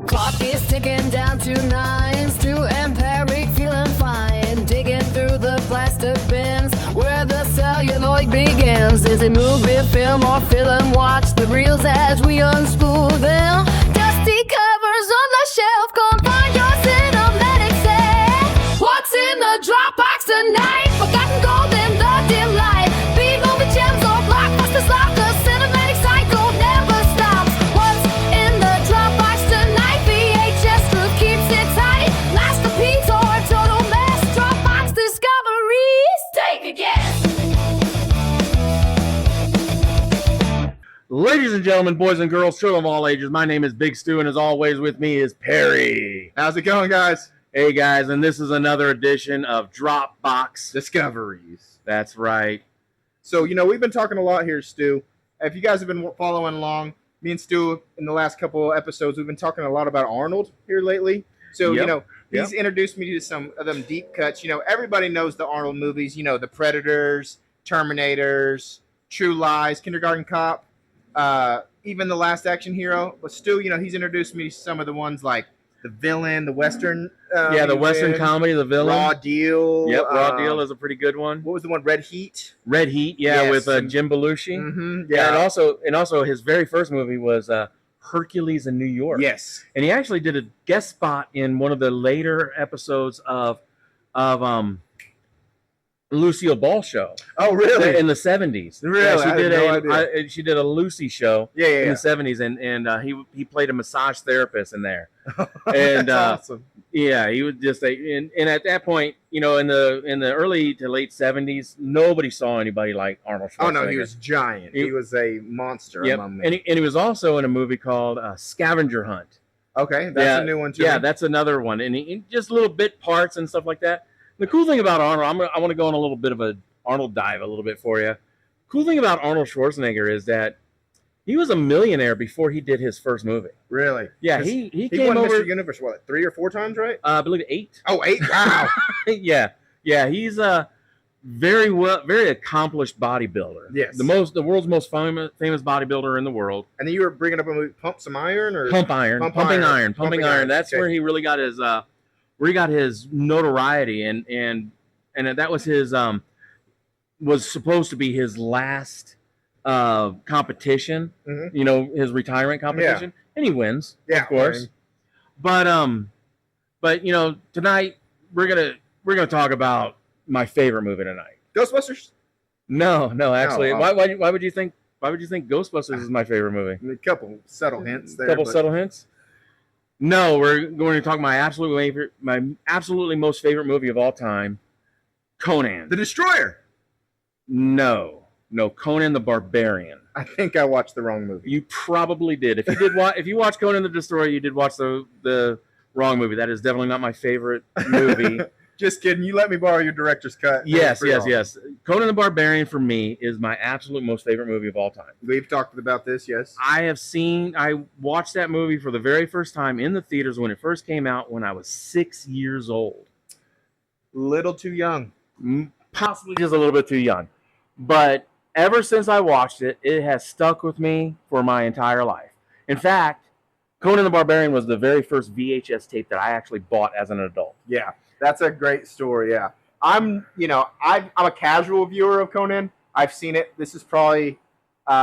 Clock is ticking down to 9. Stu and Perry feeling fine. Digging through the plastic bins where the celluloid begins. Is it movie, film, or film? Watch the reels as we unspool them. Dusty covers on the shelf. Come find your cinematic set. What's in the Dropbox tonight? Forgotten gold in the dim light. B-movie gems or blockbusters like a cinematic cycle never stops. What's in the Dropbox tonight? VHS truth keeps it tight. Masterpiece or total mess? Dropbox discoveries. Take a guess. Ladies and gentlemen, boys and girls, children of all ages, my name is Big Stu, and as always with me is Perry. How's it going, guys? Hey guys, and this is another edition of Dropbox Discoveries. That's right. So, we've been talking a lot here, Stu. If you guys have been following along, me and Stu, in the last couple of episodes, we've been talking a lot about Arnold here lately. So, Yep. he's introduced me to some of them deep cuts. Everybody knows the Arnold movies, the Predators, Terminators, True Lies, Kindergarten Cop, even The Last Action Hero. But Stu, he's introduced me to some of the ones like The Villain, the Western. The Western comedy, The Villain. Raw Deal. Yep, Raw Deal is a pretty good one. What was the one? Red Heat. Red Heat, Yes, with Jim Belushi. Mm-hmm, Yeah, and also his very first movie was Hercules in New York. Yes. And he actually did a guest spot in one of the later episodes of Lucille Ball show. Oh, really? In the 70s. Really? Yeah, I had no idea. she did a Lucy show Yeah. in the 70s, and he played a massage therapist in there. And That's awesome. yeah, he was just and at that point, in the early to late 70s, nobody saw anybody like Arnold Schwarzenegger. Oh no, he was giant. He was a monster Yep. among men. And he was also in a movie called Scavenger Hunt. Okay, that's a new one too. Yeah, that's another one, and he just little bit parts and stuff like that. The cool thing about Arnold, I want to go on a little bit of a Arnold dive a little bit for you. Cool thing about Arnold Schwarzenegger is that he was a millionaire before he did his first movie. Really? Yeah, 'Cause he he came won over. Mr. Universe 3 or 4 times, right? I believe 8. Oh, 8. Wow. Yeah. He's a very accomplished bodybuilder. Yes. The world's most famous bodybuilder in the world. And then you were bringing up a movie, Pump Some Iron, or Pumping iron. That's Okay. where he really got his notoriety, and that was his was supposed to be his last competition. Mhm. His retirement competition, and he wins, of course. But tonight we're gonna talk about my favorite movie tonight. Ghostbusters. No, actually, Oh, why would you think Ghostbusters is my favorite movie? A couple subtle hints there. Couple but- subtle hints. No, we're going to talk my absolutely most favorite movie of all time, Conan. The Destroyer. No, Conan the Barbarian. I think I watched the wrong movie. You probably did. If you watched Conan the Destroyer, you did watch the wrong movie. That is definitely not my favorite movie. Just kidding. You let me borrow your director's cut. Yes. Conan the Barbarian for me is my absolute most favorite movie of all time. We've talked about this. Yes. I watched that movie for the very first time in the theaters when it first came out when I was 6 years old. Little too young. Possibly just a little bit too young. But ever since I watched it, it has stuck with me for my entire life. In fact, Conan the Barbarian was the very first VHS tape that I actually bought as an adult. Yeah. That's a great story. Yeah. I'm a casual viewer of Conan. I've seen it. This is probably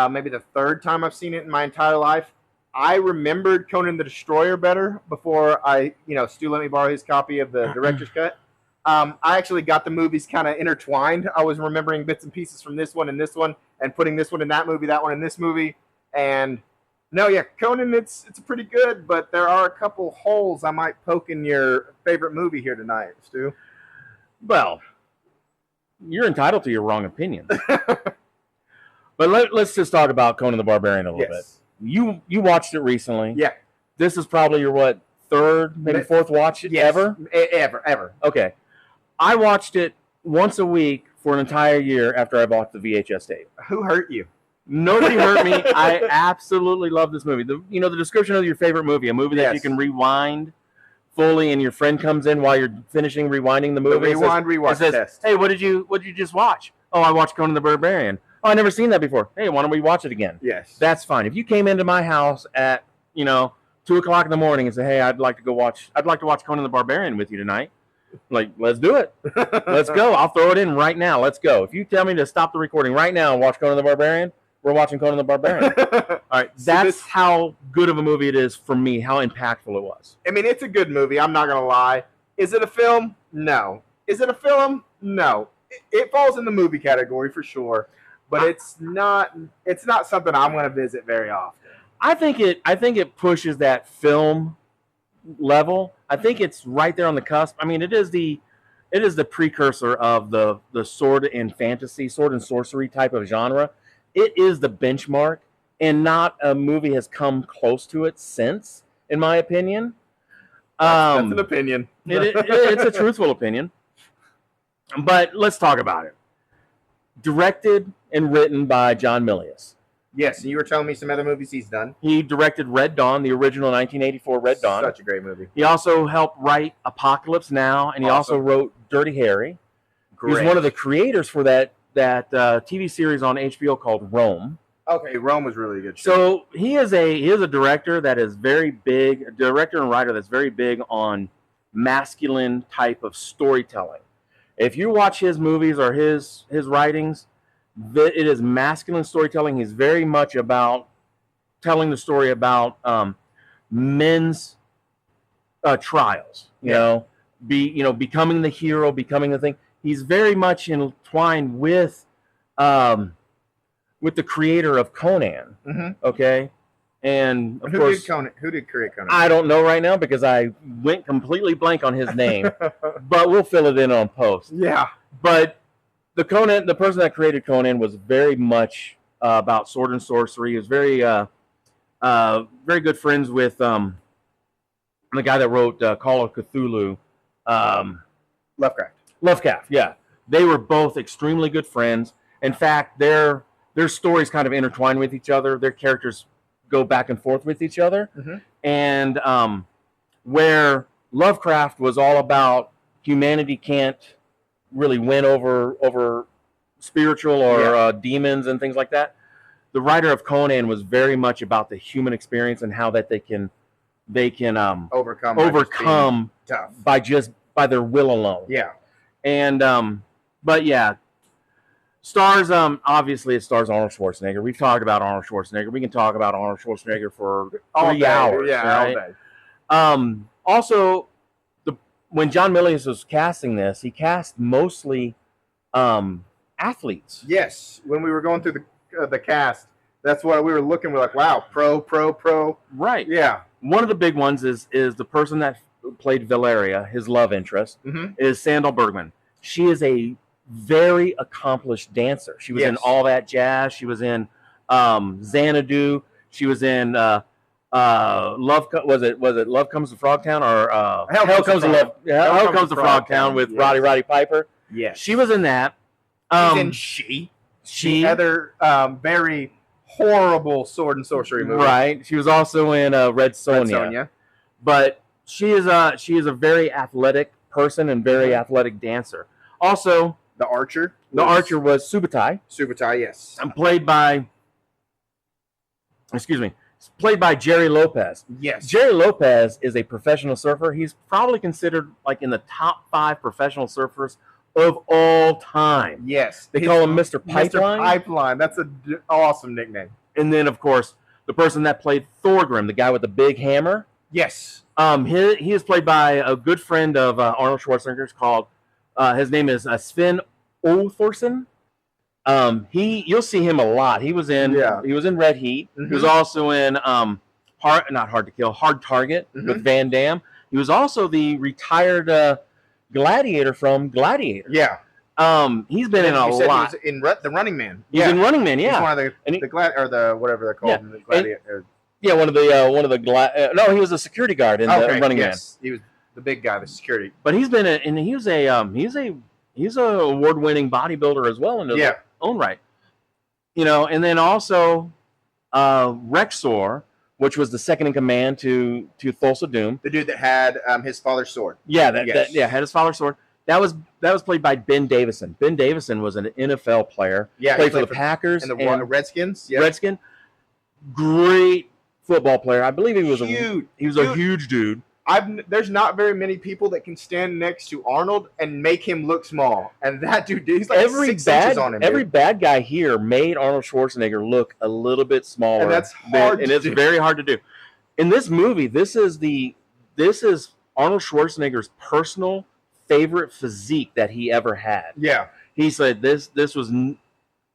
maybe the 3rd time I've seen it in my entire life. I remembered Conan the Destroyer better before Stu let me borrow his copy of the director's cut. I actually got the movies kind of intertwined. I was remembering bits and pieces from this one and putting this one in that movie, that one in this movie. And no, yeah, Conan, it's pretty good, but there are a couple holes I might poke in your favorite movie here tonight, Stu. Well, you're entitled to your wrong opinion. But let's just talk about Conan the Barbarian a little bit. You watched it recently. Yeah. This is probably your 3rd, maybe 4th watch ever? Ever. Okay. I watched it once a week for an entire year after I bought the VHS tape. Who hurt you? Nobody hurt me. I absolutely love this movie. The description of your favorite movie, a movie that you can rewind fully, and your friend comes in while you're finishing rewinding the movie. Rewatch says, test. "Hey, what did you just watch?" "Oh, I watched Conan the Barbarian." "Oh, I never seen that before." "Hey, why don't we watch it again?" Yes. That's fine. If you came into my house at 2:00 in the morning and say, "Hey, I'd like to watch Conan the Barbarian with you tonight." Like, let's do it. Let's go. I'll throw it in right now. Let's go. If you tell me to stop the recording right now and watch Conan the Barbarian, we're watching Conan the Barbarian. All right. That's how good of a movie it is for me, how impactful it was. I mean, it's a good movie. I'm not going to lie. Is it a film? No. Is it a film? No. It falls in the movie category for sure, but it's not something I'm going to visit very often. I think it pushes that film level. I think it's right there on the cusp. I mean, it is the precursor of the sword and fantasy, sword and sorcery type of genre. It is the benchmark, and not a movie has come close to it since, in my opinion. That's an opinion. It's a truthful opinion. But let's talk about it. Directed and written by John Milius. Yes, you were telling me some other movies he's done. He directed Red Dawn, the original 1984 Red Dawn. Such a great movie. He also helped write Apocalypse Now, and he also wrote Dirty Harry. Great. He's one of the creators for that TV series on HBO called Rome. Okay, Rome was really good. So he is a director that is very big, a director and writer that's very big on masculine type of storytelling. If you watch his movies or his writings, it is masculine storytelling. He's very much about telling the story about men's trials. Becoming the hero, becoming the thing. He's very much entwined with the creator of Conan. Mm-hmm. Okay, and of course, who did create Conan? I don't know right now because I went completely blank on his name, but we'll fill it in on post. Yeah, but the person that created Conan was very much about sword and sorcery. He was very good friends with the guy that wrote Call of Cthulhu, Lovecraft. Yeah, they were both extremely good friends. In fact, their stories kind of intertwine with each other. Their characters go back and forth with each other. Mm-hmm. And where Lovecraft was all about humanity can't really win over spiritual or demons and things like that, the writer of Conan was very much about the human experience and how that they can overcome by their will alone. Yeah. And but yeah, stars obviously it stars Arnold Schwarzenegger. We've talked about Arnold Schwarzenegger. We can talk about Arnold Schwarzenegger for 3 hours. Yeah, right? all day. Also, when John Milius was casting this, he cast mostly athletes. Yes, when we were going through the cast, that's what we were looking. We're like, wow, pro. Right. Yeah. One of the big ones is the person that played Valeria, his love interest, is Sandal Bergman. She is a very accomplished dancer. She was in All That Jazz. She was in Xanadu. She was in Love. Was it Love Comes to Frogtown or Hell Comes to Frogtown with Roddy Piper? Yes, she was in that. She other very horrible sword and sorcery movie. Right. She was also in Red Sonja. But she is a very athletic person and very athletic dancer. Also, the archer. The archer was Subutai. Subutai, yes. And played by Jerry Lopez. Yes. Jerry Lopez is a professional surfer. He's probably considered like in the top 5 professional surfers of all time. Yes. They call him Mr. Pipeline. Mr. Pipeline. That's an awesome nickname. And then, of course, the person that played Thorgrim, the guy with the big hammer. Yes. He is played by a good friend of Arnold Schwarzenegger's called, his name is Sven Othorsson. You'll see him a lot. He was in Red Heat. Mm-hmm. He was also in Hard Target with Van Damme. He was also the retired gladiator from Gladiator. Yeah. He's been in a lot. He was in The Running Man. He's in Running Man. Yeah. He's one of the whatever they're called. The Gladiator. Yeah, one of the no, he was a security guard in the Running Man. He was the big guy, the security. But he's been he's a award-winning bodybuilder as well in his own right. And then also Rexor, which was the second in command to Thulsa Doom. The dude that had his father's sword. Yeah, had his father's sword. That was played by Ben Davison. Ben Davison was an NFL player. Yeah, played for the Packers and the Redskins. Yeah. Redskin. Great football player. I believe he was Huge. a huge dude. There's not very many people that can stand next to Arnold and make him look small, and that dude, he's like 6 inches on him. Every dude. bad guy here made Arnold Schwarzenegger look a little bit smaller, And that's hard and to it's do. very hard to do. In this movie, this is Arnold Schwarzenegger's personal favorite physique that he ever had. Yeah, He said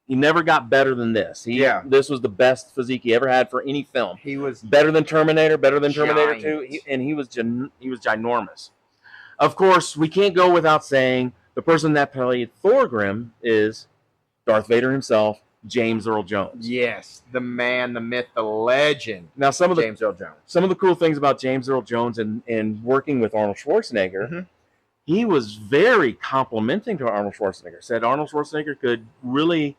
he never got better than this. This was the best physique he ever had for any film. he was Better than Terminator, better than Terminator giant. 2, and he was ginormous. Of course, we can't go without saying the person that played Thorgrim is Darth Vader himself, James Earl Jones. Yes, the man, the myth, the legend. Now, some of James Earl Jones. the cool things about James Earl Jones and working with Arnold Schwarzenegger, Mhm. he was very complimenting to Arnold Schwarzenegger. Said Arnold Schwarzenegger could really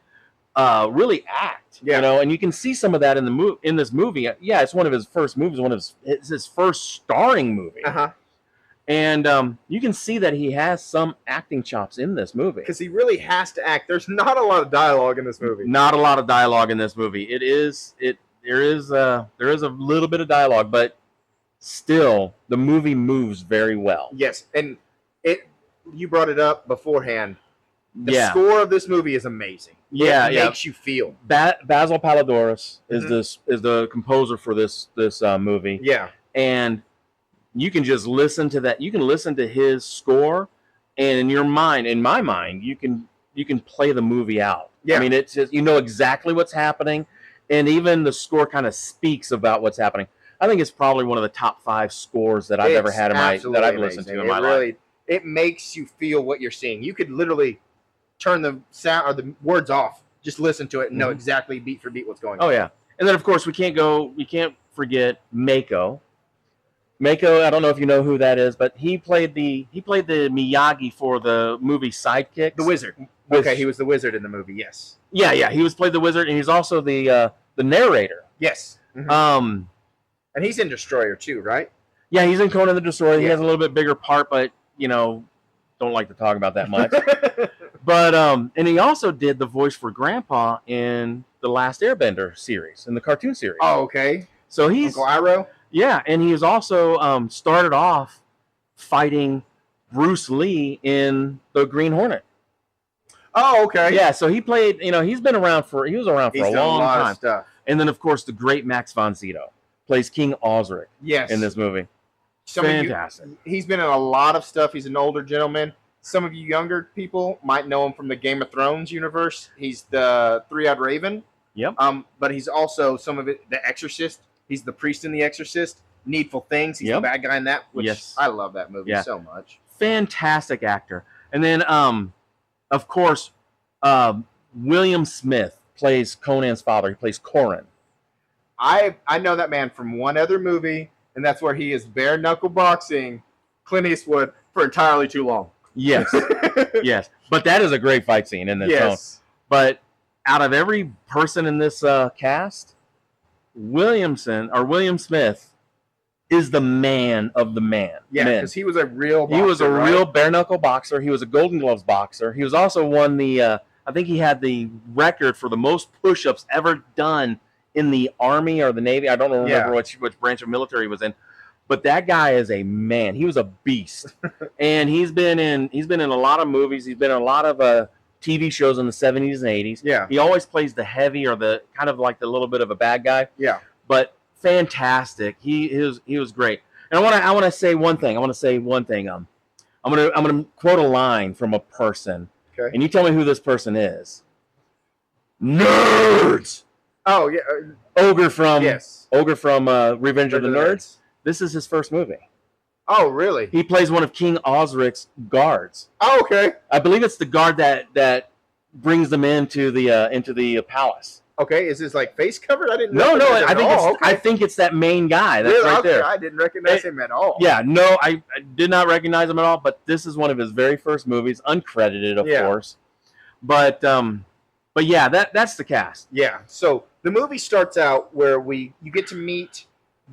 act, Yeah. and you can see some of that in this movie. Yeah, it's one of his first movies, it's his first starring movie, and you can see that he has some acting chops in this movie. Because he really has to act. There's not a lot of dialogue in this movie. Not a lot of dialogue in this movie. There is a little bit of dialogue, but still the movie moves very well. Yes, and you brought it up beforehand. The score of this movie is amazing. Yeah, it makes you feel. Basil Palladores is Mhm. is the composer for this movie. Yeah, And you can just listen to that. You can listen to his score, and in my mind, you can play the movie out. Yeah. I mean, it's just, you know exactly what's happening, and even the score kind of speaks about what's happening. I think it's probably one of the top 5 scores that I've ever had that I've listened to in my life. It makes you feel what you're seeing. You could literally turn the sound or the words off, just listen to it and know exactly beat for beat what's going on. Oh yeah, and then of course we can't forget Mako. Mako, I don't know if you know who that is, but he played the Miyagi for the movie Sidekick. The wizard. Okay, he was the wizard in the movie. Yes. Yeah, he played the wizard, and he's also the narrator. Yes. Mhm. And he's in Destroyer too, right? Yeah, he's in Conan the Destroyer. He Yeah. has a little bit bigger part, but don't like to talk about that much. But and he also did the voice for Grandpa in the Last Airbender series, in the cartoon series. Oh, okay. So he's Uncle Iroh. Yeah, and he's also started off fighting Bruce Lee in the Green Hornet. Oh, okay. Yeah, so he played. He was around for a He's done long a lot time. of stuff. And then, of course, the great Max von Sydow plays King Osric Yes. in this movie. Fantastic. He's been in a lot of stuff. He's an older gentleman. Some of you younger people might know him from the Game of Thrones universe. He's the Three-Eyed Raven. Yep. But he's also some of it. The Exorcist. He's the priest in The Exorcist. Needful Things. He's the bad guy in that. Which Yes. I love that movie so much. Fantastic actor. And then, of course, William Smith plays Conan's father. He plays Corin. I know that man from one other movie, and that's where he is bare knuckle boxing Clint Eastwood for entirely too long. Yes, yes. But that is a great fight scene in this film. But out of every person in this cast, William Smith is the man of the man. Yeah, because he was a real boxer, He was a real bare knuckle boxer. He was a Golden Gloves boxer. He was also won the I think he had the record for the most push-ups ever done in the Army or the Navy. I don't remember which branch of military he was in. But that guy is a man. He was a beast. And he's been in a lot of movies. He's been in a lot of TV shows in the 70s and 80s. Yeah. He always plays the heavy or the kind of like the little bit of a bad guy. Yeah. But fantastic. He was great. And I want to say one thing. I'm going to quote a line from a person. Okay. And you tell me who this person is. Nerds. Oh yeah. Ogre from Revenge of the Nerds. Nerds. This is his first movie. Oh, really? He plays one of King Osric's guards. Oh, okay. I believe it's the guard that brings them into the palace. Okay, is this like face covered? I didn't. No. I I think it's that main guy that's right there. I didn't recognize him at all. Yeah, no, I did not recognize him at all. But this is one of his very first movies, uncredited, of course. But yeah, that's the cast. Yeah. So the movie starts out where you get to meet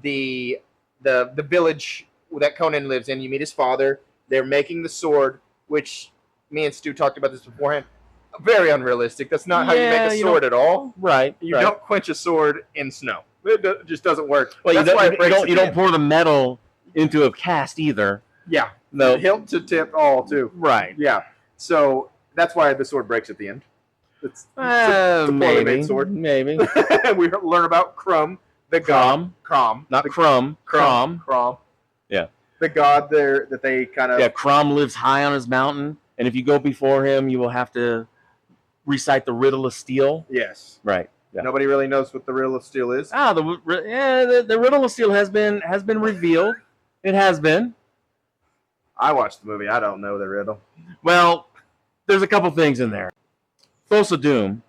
the village that Conan lives in. You meet his father. They're making the sword, which me and Stu talked about this beforehand. very unrealistic. That's not how you make a sword at all. Right. You don't quench a sword in snow. It just doesn't work. Well, That's why it breaks at you the don't end. pour the metal into a cast either. Yeah. No. Hilt to tip all too. Right. Yeah. So that's why the sword breaks at the end. It's a poorly Maybe. made sword. Maybe. We learn about Crum, the god. Crom. Not Crumb. Crom. Crom. Yeah. The god there that they kind of. Yeah, Crom lives high on his mountain, and if you go before him, you will have to recite the riddle of steel. Yes. Right. Yeah. Nobody really knows what the riddle of steel is. The riddle of steel has been revealed. It has been. I watched the movie. I don't know the riddle. Well, there's a couple things in there. Thulsa Doom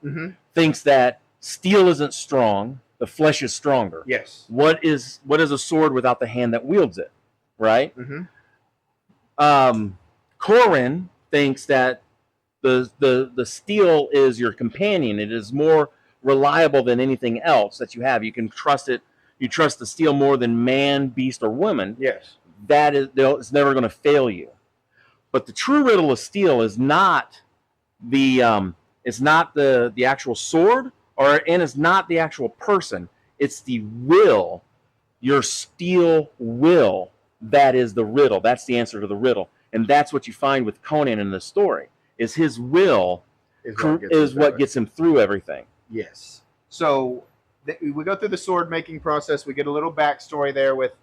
thinks that steel isn't strong, the flesh is stronger. Yes. What is a sword without the hand that wields it? Right? Corin thinks that the steel is your companion. It is more reliable than anything else that you have. You can trust it. You trust the steel more than man, beast, or woman. Yes. It's never going to fail you. But the true riddle of steel is not the actual sword, and it's not the actual person. It's the will, your steel will. That is the riddle. That's the answer to the riddle, and that's what you find with Conan in the story. Is his will is what gets him through everything. Yes. So we go through the sword making process. We get a little backstory there with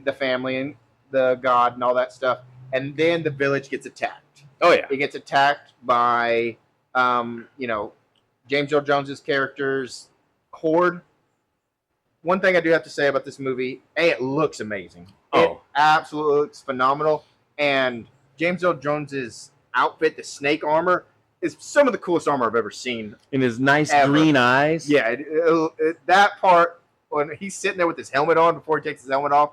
the family and the god and all that stuff, and then the village gets attacked. Oh yeah, it gets attacked by James Earl Jones's character's horde. One thing I do have to say about this movie, it looks amazing. It absolutely looks phenomenal, and James Earl Jones's outfit, the snake armor, is some of the coolest armor I've ever seen. In his nice green eyes. Yeah, that part when he's sitting there with his helmet on before he takes his helmet off,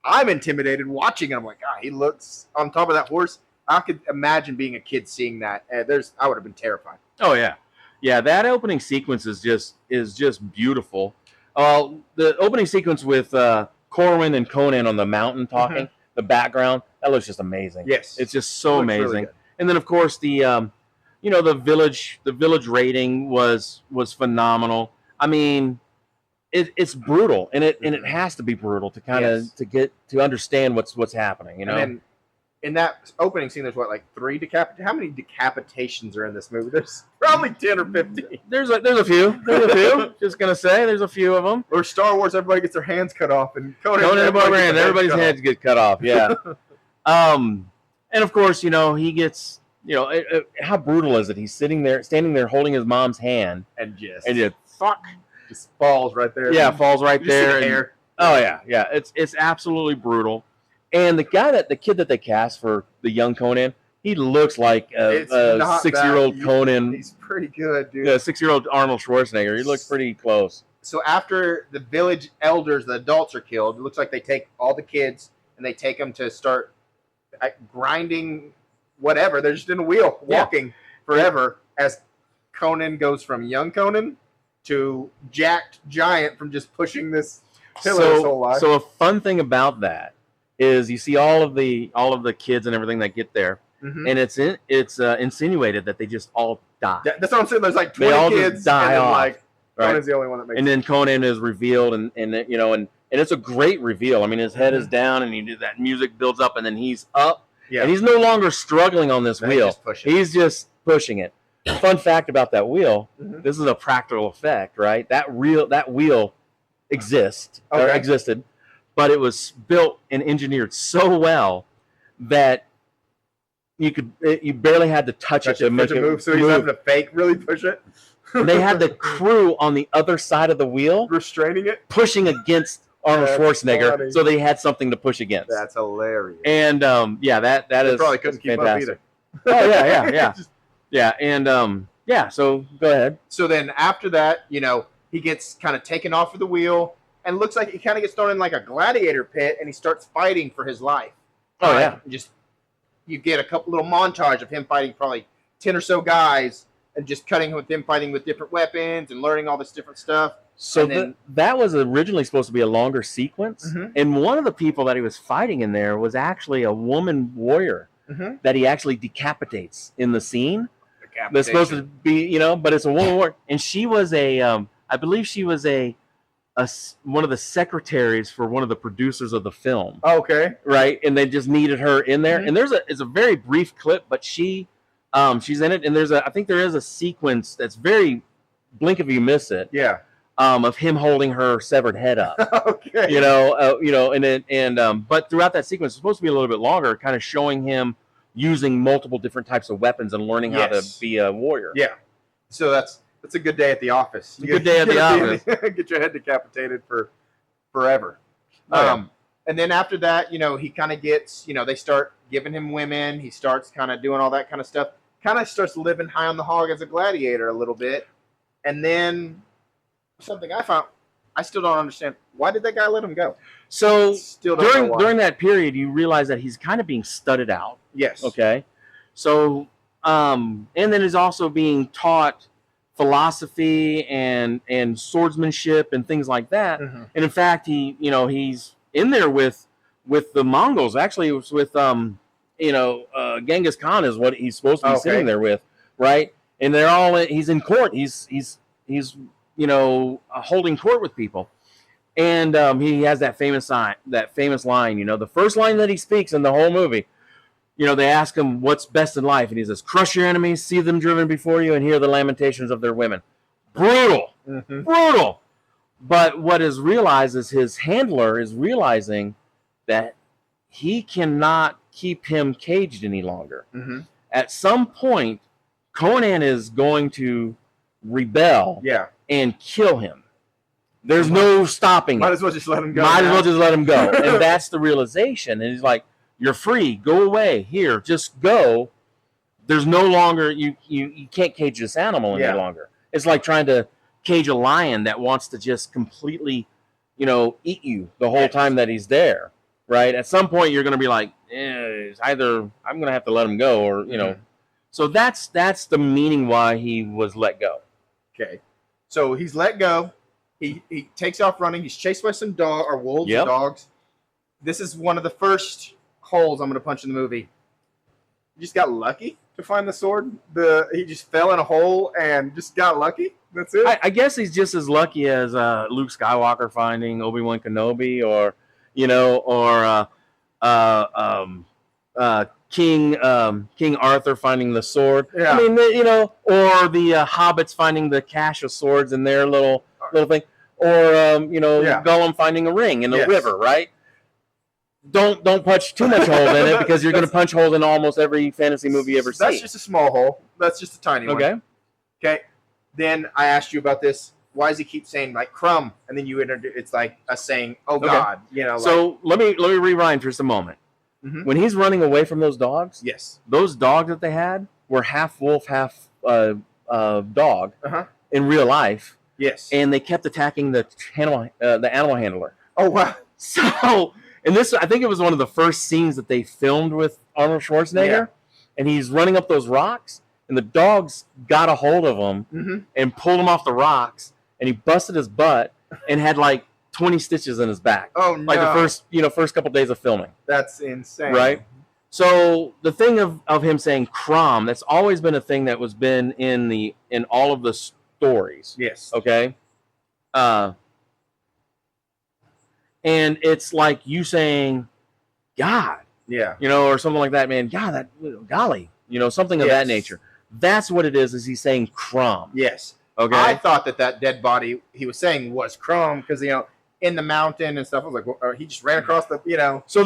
I'm intimidated watching it. I'm like, he looks on top of that horse. I could imagine being a kid seeing that. I would have been terrified. Oh yeah, yeah. That opening sequence is just beautiful. The opening sequence with Corwin and Conan on the mountain talking, the background, that looks just amazing. Yes, it's just so amazing. Really, and then of course the village raiding was phenomenal. I mean, it's brutal, and it has to be brutal to kind of to get to understand what's happening. You know. And then in that opening scene, there's like 3 how many decapitations are in this movie? There's probably 10 or 15. There's a few. There's a few. Just gonna say, there's a few of them. Or Star Wars, everybody gets their hands cut off, and Conan the Barbarian, everybody's heads get cut off. Yeah. And of course, he gets. How brutal is it? He's standing there, holding his mom's hand, and just falls right there. Yeah, falls right there. Hair. Oh yeah. It's absolutely brutal. And the kid that they cast for the young Conan, he looks like a 6-year-old Conan. He's pretty good, dude. Yeah, 6-year-old Arnold Schwarzenegger. He looks pretty close. So after the village elders, the adults are killed, it looks like they take all the kids and they take them to start grinding whatever. They're just in a wheel, walking forever as Conan goes from young Conan to jacked giant from just pushing this pillar his whole life. So a fun thing about that is you see all of the kids and everything that get there, and it's insinuated that they just all die. That's what I'm saying. There's like 20 kids, just die and off. Like Conan's the only one that makes. And then Conan is revealed, and it's a great reveal. I mean, his head is down, and that music builds up, and then he's up, and he's no longer struggling on this wheel. He's just pushing it. Fun fact about that wheel: this is a practical effect, right? That wheel existed. But it was built and engineered so well that you barely had to touch it to make it move. So he's having to fake really push it. They had the crew on the other side of the wheel restraining it, pushing against Arnold Schwarzenegger, so they had something to push against. That's hilarious. And that is probably couldn't keep fantastic. up either. Oh yeah. And so go ahead. So then after that, he gets kind of taken off of the wheel. And looks like he kind of gets thrown in like a gladiator pit, and he starts fighting for his life. Oh yeah! You get a couple little montage of him fighting probably 10 or so guys, and just cutting with him fighting with different weapons and learning all this different stuff. So that was originally supposed to be a longer sequence, and one of the people that he was fighting in there was actually a woman warrior that he actually decapitates in the scene. that's supposed to be, but it's a woman war. And she was I believe she was one of the secretaries for one of the producers of the film. Okay. Right. And they just needed her in there. And it's a very brief clip, but she's in it. And I think there is a sequence that's very blink if you miss it. Yeah. Of him holding her severed head up. Okay. But throughout that sequence, it's supposed to be a little bit longer, kind of showing him using multiple different types of weapons and learning how to be a warrior. Yeah. So that's a good day at the office. A good day at the office. Get your head decapitated for forever. And then after that, he kind of gets, they start giving him women. He starts kind of doing all that kind of stuff. Kind of starts living high on the hog as a gladiator a little bit. And then something I found, I still don't understand. Why did that guy let him go? So during that period, you realize that he's kind of being studied out. Yes. Okay. So, and then he's also being taught philosophy and swordsmanship and things like that. Mm-hmm. And in fact, he's in there with the Mongols. Actually, it was with Genghis Khan is what he's supposed to be sitting there with, right? And they're all he's in court. He's holding court with people, and he has that famous line. The first line that he speaks in the whole movie. They ask him what's best in life, and he says, "Crush your enemies, see them driven before you, and hear the lamentations of their women." Brutal, brutal. But what is realized is his handler is realizing that he cannot keep him caged any longer. Mm-hmm. At some point, Conan is going to rebel and kill him. There's no stopping it. Might as well just let him go. And that's the realization. And he's like, "You're free. Go away. Here, just go." There's no longer, you can't cage this animal any longer. It's like trying to cage a lion that wants to just completely, eat you the whole time that he's there, right? At some point, you're going to be like, it's either I'm going to have to let him go or, So that's the meaning why he was let go. Okay. So he's let go. He takes off running. He's chased by some wolves or dogs. This is one of the first holes I'm going to punch in the movie. He just got lucky to find the sword. He just fell in a hole and just got lucky. That's it. I guess he's just as lucky as Luke Skywalker finding Obi-Wan Kenobi, or King Arthur finding the sword. Yeah. I mean, or the hobbits finding the cache of swords in their little thing, or Gollum finding a ring in the river, right? Don't punch too much hole in it, because you're going to punch holes in almost every fantasy movie you ever see. That's just a small hole. That's just a tiny one. Okay. Then I asked you about this. Why does he keep saying like crumb? And then it's like us saying, "Oh God," So let me rewind for just a moment. Mm-hmm. When he's running away from those dogs, those dogs that they had were half wolf, half dog in real life. Yes, and they kept attacking the animal handler. Oh wow! So, and this, I think it was one of the first scenes that they filmed with Arnold Schwarzenegger, and he's running up those rocks, and the dogs got a hold of him and pulled him off the rocks, and he busted his butt and had like 20 stitches in his back. Oh no! Like the first couple days of filming. That's insane, right? So the thing of him saying "crom," that's always been a thing that was been in all of the stories. Yes. Okay. And it's like you saying, "God," or something like that, man. God, that golly, something of that nature. That's what it is. Is he saying "crom"? Yes. Okay. I thought that dead body he was saying was crom because in the mountain and stuff. I was like, well, he just ran across the. So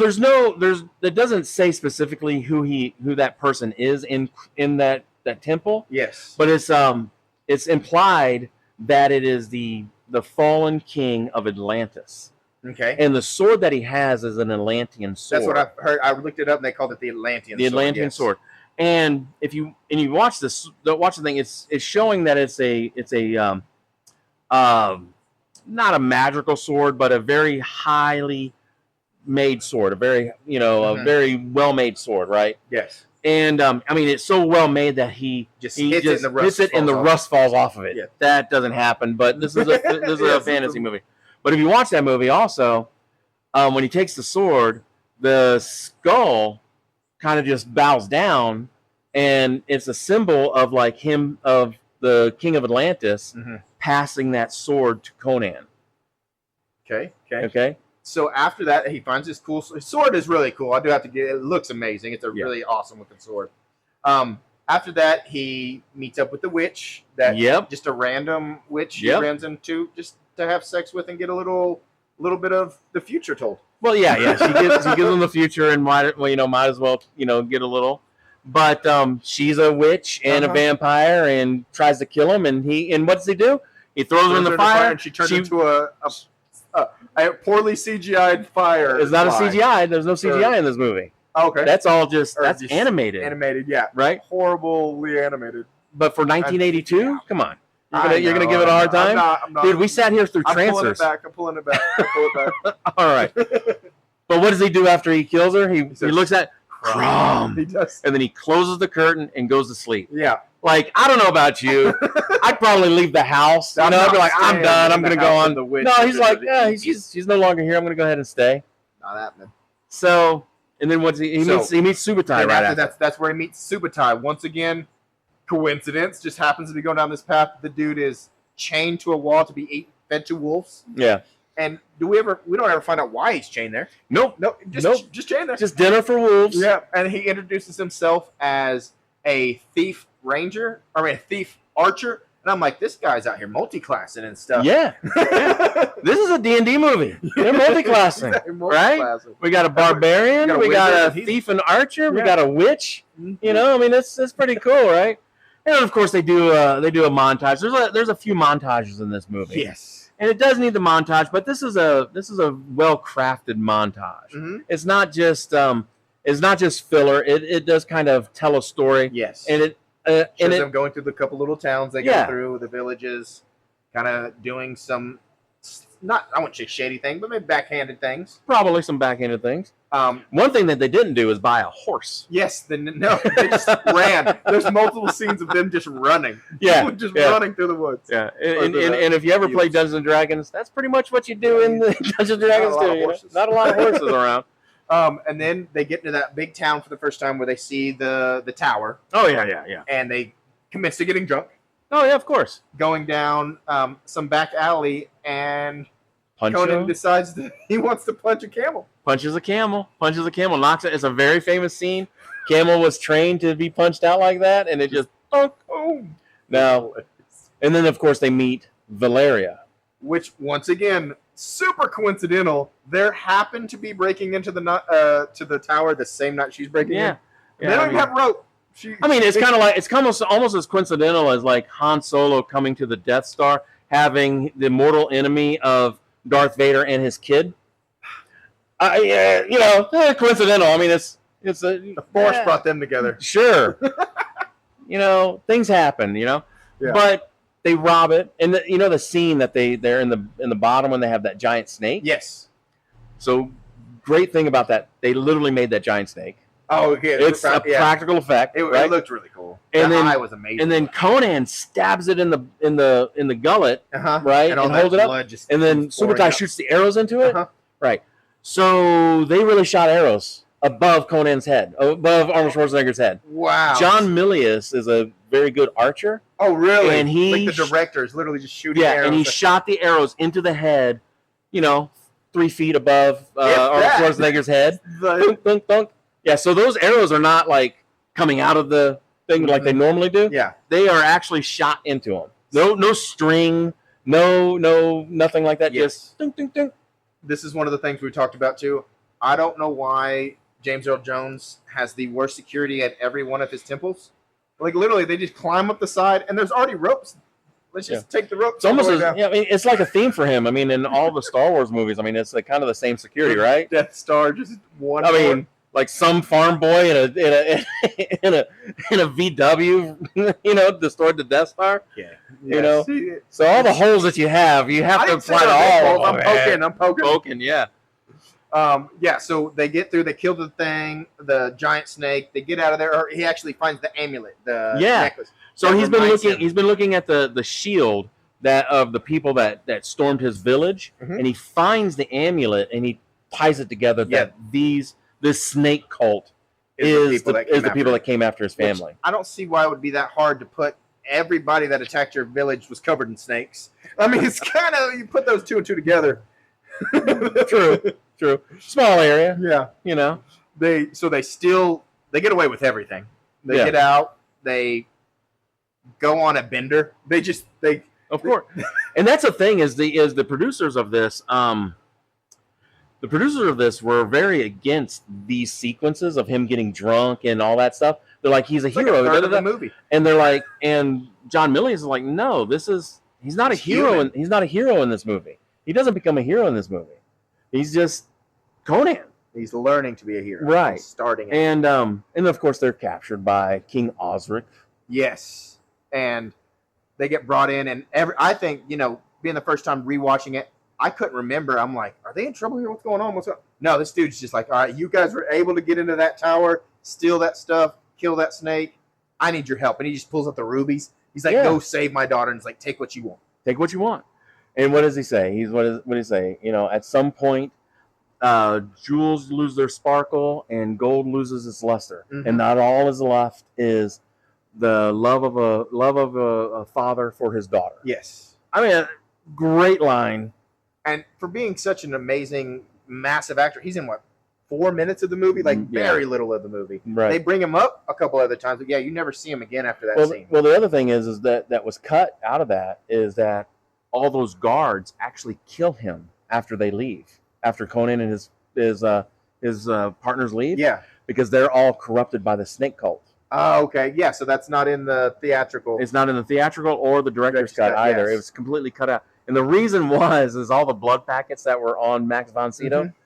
it doesn't say specifically who that person is in that temple. Yes. But it's implied that it is the fallen king of Atlantis. Okay. And the sword that he has is an Atlantean sword. That's what I've heard. I looked it up and they called it the Atlantean sword. The Atlantean sword. And if you watch the thing, it's showing that it's a not a magical sword, but a very highly made sword, a very a very well made sword, right? Yes. And I mean, it's so well made that he hits it and the rust falls off of it. Yeah. That doesn't happen, but this is a fantasy movie. But if you watch that movie, also when he takes the sword, the skull kind of just bows down, and it's a symbol of like him of the king of Atlantis passing that sword to Conan. Okay. So after that, he finds his cool his sword. Is really cool. I do have to get it. Looks amazing. It's a really awesome looking sword. After that, he meets up with the witch. That just a random witch he runs into just to have sex with and get a little bit of the future told. Well, yeah. She gives him the future and might as well get a little. But she's a witch and a vampire and tries to kill him. And what does he do? He throws her in the fire. And she turns into a poorly CGI'd fire. It's not a CGI. There's no CGI in this movie. Okay. That's all just animated. Animated, yeah. Right? Horribly animated. But for 1982, come on. You're gonna give it a hard time? I'm not. Dude, we sat here through Trancers. I'm pulling it back. All right. But what does he do after he kills her? He looks at Crumb. He does. And then he closes the curtain and goes to sleep. Yeah. Like, I don't know about you. I'd probably leave the house. I'd be like, I'm done. I'm going to go on. No, he's like, yeah, she's no longer here. I'm going to go ahead and stay. Not happening. So, and then he meets Subutai right after. That's where he meets Subutai. Once again, coincidence, just happens to be going down this path. The dude is chained to a wall to be fed to wolves. Yeah. And we don't ever find out why he's chained there. Nope. Just chained there. Just dinner for wolves. Yeah. And he introduces himself as a thief archer. And I'm like, this guy's out here multi-classing and stuff. Yeah. This is a D&D movie. They're multi-classing, right? We got a barbarian. We got a thief and archer. We got a witch. You know, I mean, it's pretty cool, right? And of course, they do a montage. There's a few montages in this movie. Yes. And it does need the montage, but this is a well-crafted montage. Mm-hmm. It's not just filler. It does kind of tell a story. Yes. And it shows them going through the couple little towns they go through, the villages, kind of doing some I wouldn't say shady thing, but maybe backhanded things. Probably some backhanded things. One thing that they didn't do is buy a horse. Yes, they just ran. There's multiple scenes of them just running. Yeah, running through the woods. Yeah, and if you ever play Dungeons and Dragons, that's pretty much what you do in the Dungeons and Dragons too. Not a lot of horses around. And then they get into that big town for the first time where they see the tower. Oh yeah. And they commence to getting drunk. Oh yeah, of course. Going down some back alley, and Conan decides that he wants to punch a camel. Punches a camel. Knocks it. It's a very famous scene. Camel was trained to be punched out like that, and it just boom. Now, and then of course they meet Valeria, which once again super coincidental. There happened to be breaking into the tower the same night she's breaking in. They don't even have rope. It's kind of like almost as coincidental as like Han Solo coming to the Death Star, having the mortal enemy of Darth Vader and his kid. Coincidental. I mean, it's the Force brought them together. Sure. Things happen. But they rob it, and the scene that they're in the bottom when they have that giant snake. Yes. So great thing about that, they literally made that giant snake. Oh, okay. It's a practical effect. It looked really cool. And the eye was amazing. And then Conan stabs it in the gullet, right, and holds it up. And then Subutai shoots the arrows into it, right. So they really shot arrows above Conan's head, above Arnold Schwarzenegger's head. Wow. John Milius is a very good archer. Oh, really? And he, like the director, is literally just shooting arrows. Yeah, and he shot the arrows into the head, 3 feet above Arnold Schwarzenegger's head. Thunk, thunk, thunk. Yeah, so those arrows are not like coming out of the thing like they normally do. Yeah, they are actually shot into them. No string, nothing like that. Yes. Just dunk, dunk, dunk. This is one of the things we talked about too. I don't know why James Earl Jones has the worst security at every one of his temples. Like literally, they just climb up the side, and there's already ropes. Let's just take the ropes. It's almost it's like a theme for him. I mean, in all the Star Wars movies, I mean, it's like kind of the same security, right? Death Star, just one. I mean, like some farm boy in a VW, destroyed the Death Star. Yeah. So all the holes that you have to apply to all. I'm poking. Yeah. So they get through. They kill the thing, the giant snake. They get out of there. Or he actually finds the amulet, the necklace. So he's been looking at the shield that of the people that stormed his village, and he finds the amulet and he ties it together that this snake cult is the people that came after his family. Which I don't see why it would be that hard to put everybody that attacked your village was covered in snakes. I mean, it's kind of, you put those two and two together. True. Small area. Yeah. You know. They get away with everything. They get out, they go on a bender. Of course. And that's the thing is the producers of this the producers of this were very against these sequences of him getting drunk and all that stuff. They're like, he's a hero. Like of the movie. And they're like, and John Milius is like, no, he's not a hero. He's not a hero in this movie. He doesn't become a hero in this movie. He's just Conan. He's learning to be a hero. Right. He's starting. And of course they're captured by King Osric. Yes. And they get brought in, and I think, being the first time rewatching it, I couldn't remember. I'm like, are they in trouble here? What's going on? No, this dude's just like, all right, you guys were able to get into that tower, steal that stuff, kill that snake. I need your help. And he just pulls out the rubies. He's like, go save my daughter. And he's like, take what you want. Take what you want. And what does he say? What does he say? At some point, jewels lose their sparkle and gold loses its luster. Mm-hmm. And not all is left is the love of a father for his daughter. Yes. I mean, great line. And for being such an amazing, massive actor, he's in 4 minutes of the movie? Like very little of the movie. Right. They bring him up a couple other times, but you never see him again after that scene. Well, the other thing is that was cut out of that is that all those guards actually kill him after they leave, after Conan and his partners leave. Yeah. Because they're all corrupted by the snake cult. Oh, okay. Yeah, so that's not in the theatrical. It's not in the theatrical or the director's cut either. Yes. It was completely cut out. And the reason is all the blood packets that were on Max von Sydow. Mm-hmm.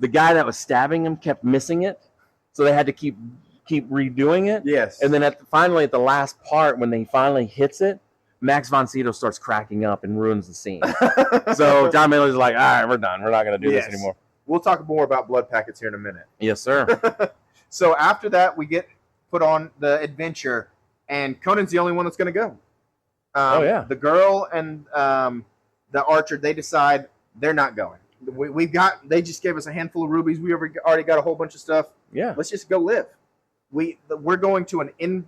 The guy that was stabbing him kept missing it, so they had to keep redoing it. Yes. And then finally at the last part, when he finally hits it, Max von Sydow starts cracking up and ruins the scene. So John Milius is like, all right, we're done. We're not going to do this anymore. We'll talk more about blood packets here in a minute. Yes, sir. So after that, we get put on the adventure, and Conan's the only one that's going to go. The girl and the archer, they decide they're not going. They just gave us a handful of rubies. We already got a whole bunch of stuff. Yeah. Let's just go live. We're going to an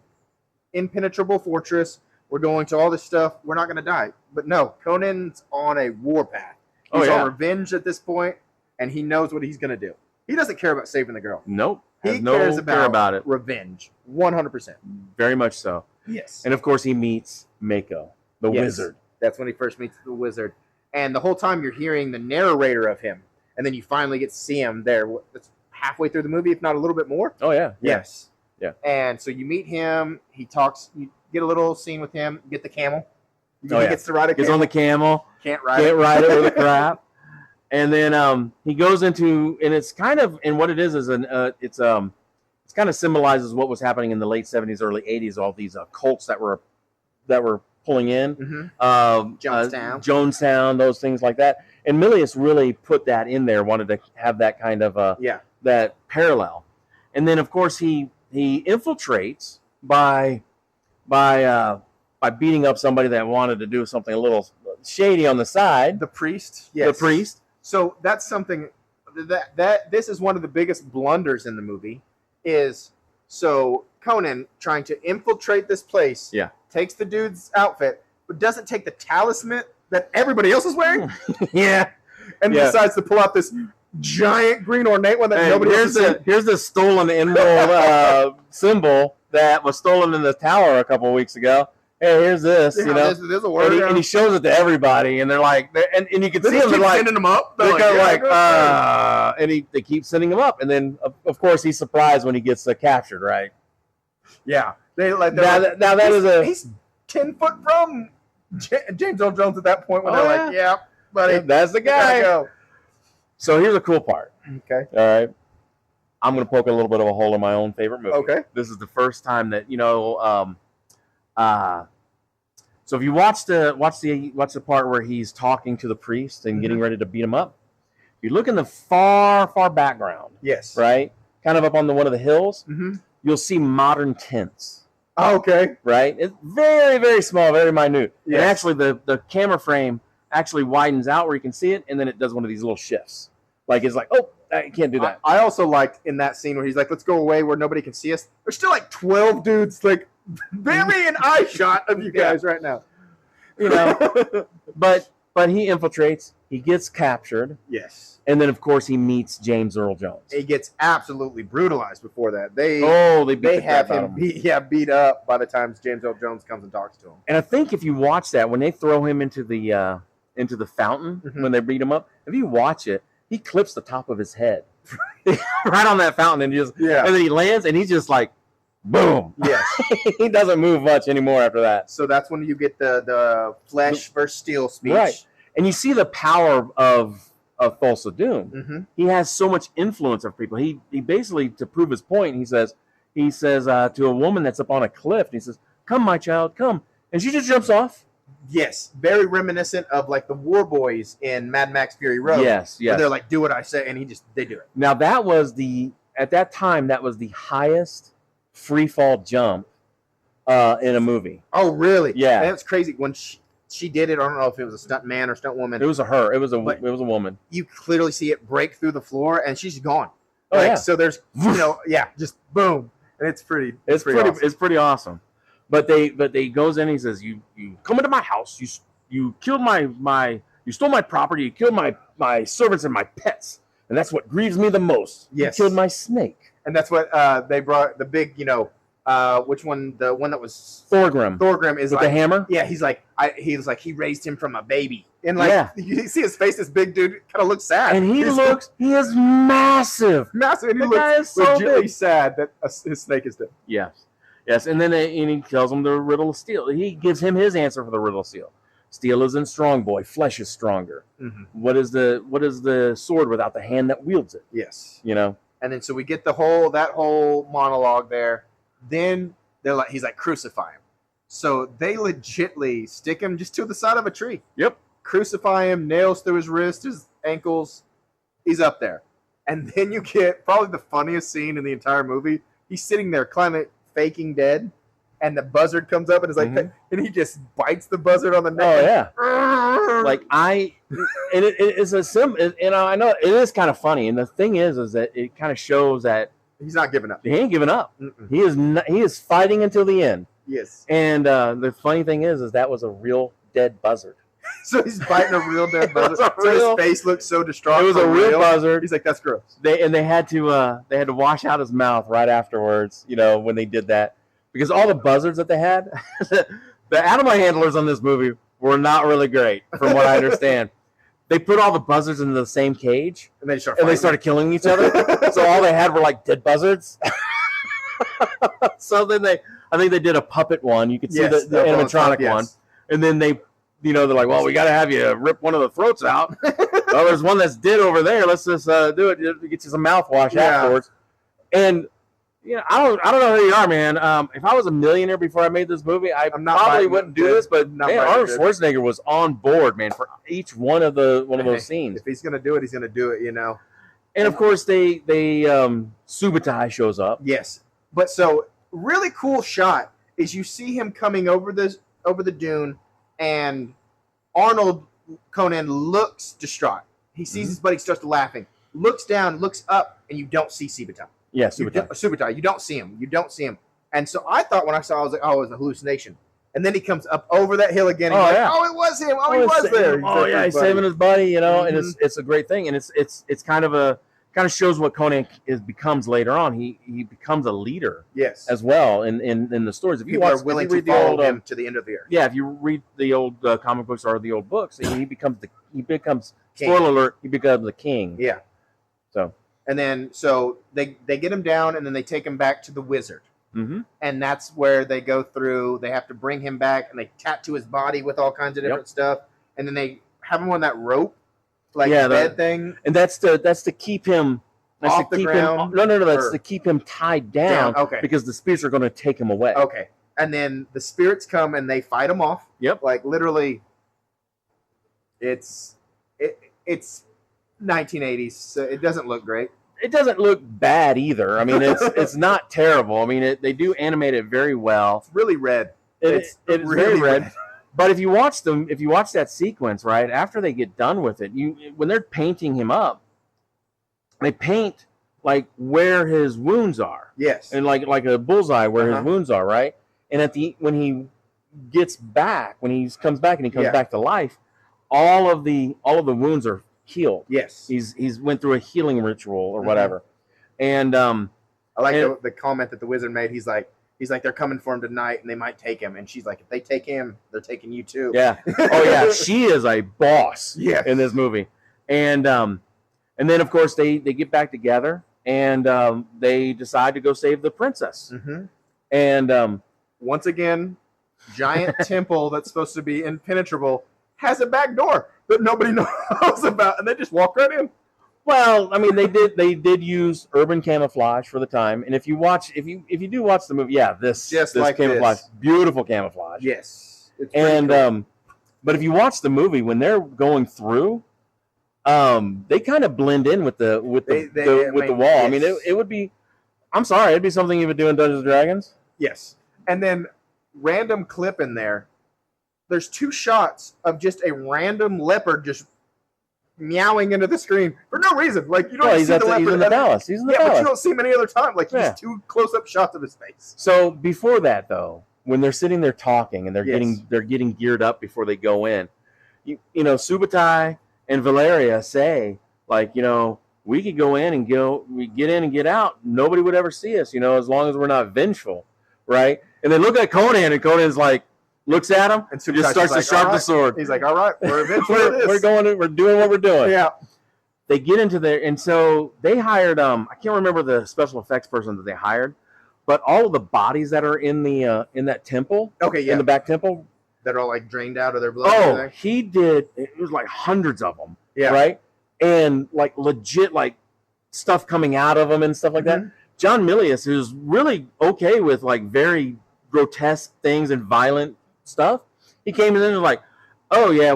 impenetrable fortress. We're going to all this stuff. We're not going to die. But no, Conan's on a war path. He's on revenge at this point, and he knows what he's going to do. He doesn't care about saving the girl. Nope. He cares about it. Revenge. 100%. Very much so. Yes. And of course he meets Mako, the wizard. That's when he first meets the wizard. And the whole time you're hearing the narrator of him. And then you finally get to see him there. It's halfway through the movie, if not a little bit more. Oh, yeah. Yes. Yeah. And so you meet him. He talks. You get a little scene with him. You get the camel. He gets to ride a camel. Gets on the camel. Can't ride it with a crap. And then he goes into, and it's kind of, and what it is it's kind of symbolizes what was happening in the late 70s, early 80s, all these cults that were pulling in. Mm-hmm. Jonestown, those things like that. And Milius really put that in there, wanted to have that kind of that parallel. And then of course he infiltrates by beating up somebody that wanted to do something a little shady on the side. The priest. Yes. The priest. So that's something that this is one of the biggest blunders in the movie is Conan trying to infiltrate this place. Yeah. Takes the dude's outfit, but doesn't take the talisman that everybody else is wearing. Yeah. And decides to pull out this giant green ornate one that nobody else has. Here's the stolen emerald symbol that was stolen in the tower a couple of weeks ago. Hey, here's this, There's a word and he shows it to everybody, and they're like, and you can see them, they're like, sending them up. They're and they keep sending him up, and then of course he's surprised when he gets captured, right? Yeah, he's 10 foot from James Earl Jones at that point when they're like, yeah, buddy, that's the guy. Go. So here's a cool part. Okay, all right, I'm gonna poke a little bit of a hole in my own favorite movie. Okay, this is the first time that so if you watch the part where he's talking to the priest and getting ready to beat him up, if you look in the far background, yes, right, kind of up on one of the hills, you'll see modern tents. Oh, okay, right, it's very, very small, very minute. Yes. And actually the camera frame actually widens out where you can see it, and then it does one of these little shifts, like it's like, oh, I can't do that. I also liked in that scene where he's like, let's go away where nobody can see us. There's still like 12 dudes, like, barely an eye shot of you guys right now. You know, but he infiltrates. He gets captured. Yes. And then, of course, he meets James Earl Jones. He gets absolutely brutalized before that. They have him beat up by the time James Earl Jones comes and talks to him. And I think if you watch that, when they throw him into the fountain, when they beat him up, if you watch it, he clips the top of his head right on that fountain, and and then he lands, and he's just like, boom. Yes. He doesn't move much anymore after that. So that's when you get the flesh versus steel speech. Right. And you see the power of Thulsa Doom. Mm-hmm. He has so much influence over people. He basically, to prove his point, he says to a woman that's up on a cliff, and he says, "Come, my child, come," and she just jumps off. Yes, very reminiscent of like the War Boys in Mad Max Fury Road. Yes. Where they're like, "Do what I say," and they do it. Now at that time that was the highest free fall jump in a movie. Oh, really? Yeah, and it's crazy when she did it. I don't know if it was a stunt man or stunt woman. It was her. It was a woman. You clearly see it break through the floor, and she's gone. Oh, yeah. So there's, just boom, and it's pretty awesome. It's pretty awesome. But they goes in. And he says, "You come into my house. You killed you stole my property. You killed my servants and my pets, and that's what grieves me the most. Yes. You killed my snake." And that's what they brought the big, which one? The one that was Thorgrim. Thorgrim is with like the hammer. Yeah, he was like he raised him from a baby, and you see his face. This big dude kind of looks sad, and he is massive, and he the looks guy is so big. sad that his snake is dead. Yes, and then he tells him the riddle of steel. He gives him his answer for the riddle of steel. Steel isn't strong, boy. Flesh is stronger. Mm-hmm. What is the sword without the hand that wields it? Yes, And then so we get that whole monologue there. Then he's like, crucify him. So they legitly stick him just to the side of a tree. Yep. Crucify him, nails through his wrist, his ankles. He's up there. And then you get probably the funniest scene in the entire movie. He's sitting there faking dead. And the buzzard comes up and is like, and he just bites the buzzard on the neck. Oh, yeah. It's a sim. I know it is kind of funny. And the thing is that it kind of shows that he's not giving up. He ain't giving up. Mm-mm. He is fighting until the end. Yes. And the funny thing is that was a real dead buzzard. So he's biting a real dead buzzard. His face looks so distraught. It was a real buzzard. He's like, that's gross. They had to wash out his mouth right afterwards. When they did that. Because all the buzzards that they had, the animal handlers on this movie were not really great, from what I understand. They put all the buzzards into the same cage, and they started killing each other. So all they had were like dead buzzards. So then I think they did a puppet one. You could see the animatronic one, and then they're like, well, we got to have you rip one of the throats out. Well, there's one that's dead over there. Let's just do it. Get you some mouthwash afterwards. And I don't know who you are, man. If I was a millionaire before I made this movie, I probably wouldn't do this. But man, Arnold Schwarzenegger was on board, man, for each one of those scenes. If he's gonna do it, he's gonna do it, And of course, Subutai shows up. Yes, but so really cool shot is you see him coming over the dune, and Conan looks distraught. He sees his buddy, starts laughing, looks down, looks up, and you don't see Subutai. Yeah, Subutai. You don't see him. And so I thought when I saw it, I was like, oh, it was a hallucination. And then he comes up over that hill again. And it was him. He was there. He's saving his buddy, and it's a great thing. And it's kind of shows what Conan becomes later on. He becomes a leader, as well in the stories. If you are willing to follow him to the end of the earth. Yeah, if you read the old comic books or the old books, he becomes king. Spoiler alert, he becomes the king. Yeah. So. And then, so they get him down, and then they take him back to the wizard. Mm-hmm. And that's where they go through. They have to bring him back, and they tattoo his body with all kinds of different stuff. And then they have him on that rope, bed thing. And that's to keep him off the ground. That's to keep him tied down. Okay. Because the spirits are going to take him away. Okay. And then the spirits come and they fight him off. Yep. Like literally, it's 1980s, so it doesn't look great. It doesn't look bad either. I mean, it's not terrible. I mean, they do animate it very well. It's really red. It's really very red. But if you watch that sequence, right after they get done with it, when they're painting him up, they paint like where his wounds are. Yes. And like a bullseye where Uh-huh. his wounds are, right? And when he gets back, when he comes back and he comes back to life, all of the wounds are healed. Yes. He's went through a healing ritual or whatever. And I like the comment that the wizard made. He's like they're coming for him tonight and they might take him. And she's like, if they take him, they're taking you too. yeah. Oh yeah, she is a boss in this movie. And then of course they get back together and they decide to go save the princess. Mm-hmm. And once again, giant temple that's supposed to be impenetrable has a back door that nobody knows about, and they just walk right in. well, I mean, they did use urban camouflage for the time, and if you do watch the movie, this camouflage, beautiful camouflage. Yes, it's and cool. But if you watch the movie when they're going through, they kind of blend in with the wall. Yes. I mean, it would be. I'm sorry, it'd be something you would do in Dungeons and Dragons. Yes, and then random clip in there. There's 2 shots of just a random leopard just meowing into the screen for no reason. Like you don't see the leopard. He's in the palace. He's in the palace. But you don't see him any other time. Like just 2 close-up shots of his face. So before that, though, when they're sitting there talking and they're Yes. getting geared up before they go in, you know, Subutai and Valeria say, like, you know, we could go in and we get in and get out. Nobody would ever see us, you know, as long as we're not vengeful, right? And they look at Conan, and Conan's like, looks at him and just starts to sharpen the sword. He's like, all right, we're eventually we're doing what we're doing. Yeah. They get into there, and so they hired I can't remember the special effects person that they hired, but all of the bodies that are in that temple, in the back temple, that are all like drained out of their blood. And everything. He did. It was like hundreds of them. Yeah. Right. And like legit like stuff coming out of them and stuff like that. John Milius, who's really okay with like very grotesque things and violent stuff, he came in and was like, "Oh yeah,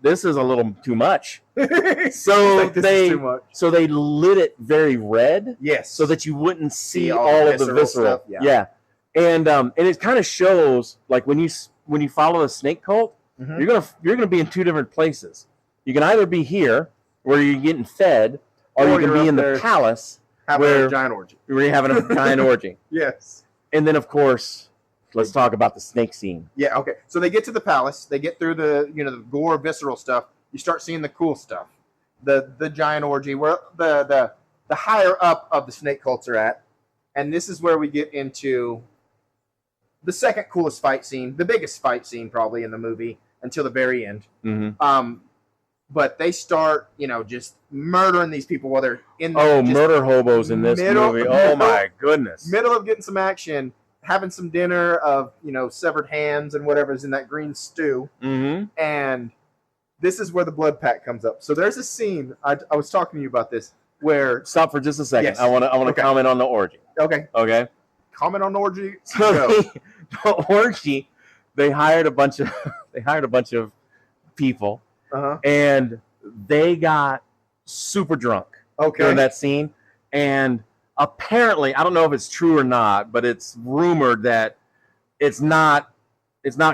this is a little too much." So like, this is too much. So they lit it very red, yes, so that you wouldn't see all of the visceral stuff. Yeah. And it kind of shows like when you follow a snake cult, you're gonna be in 2 different places. You can either be here where you're getting fed, or you can be in the palace where a giant orgy. Where you're having a giant orgy. Yes. And then of course, let's talk about the snake scene. Yeah, okay. So they get to the palace, they get through the gore, visceral stuff. You start seeing the cool stuff. The giant orgy, where the higher up of the snake cults are at. And this is where we get into the second coolest fight scene, the biggest fight scene probably in the movie until the very end. Mm-hmm. But they start, just murdering these people while they're in murder hobos in this movie. Oh my goodness. Middle of getting some action, having some dinner of, severed hands and whatever's in that green stew. Mm-hmm. And this is where the blood pact comes up. So there's a scene, I was talking to you about this, where... Stop for just a second. Yes. I want to comment on the orgy. Okay. Comment on the orgy. So the orgy, they hired a bunch of people. Uh-huh. And they got super drunk during that scene. And apparently, I don't know if it's true or not, but it's rumored that it's not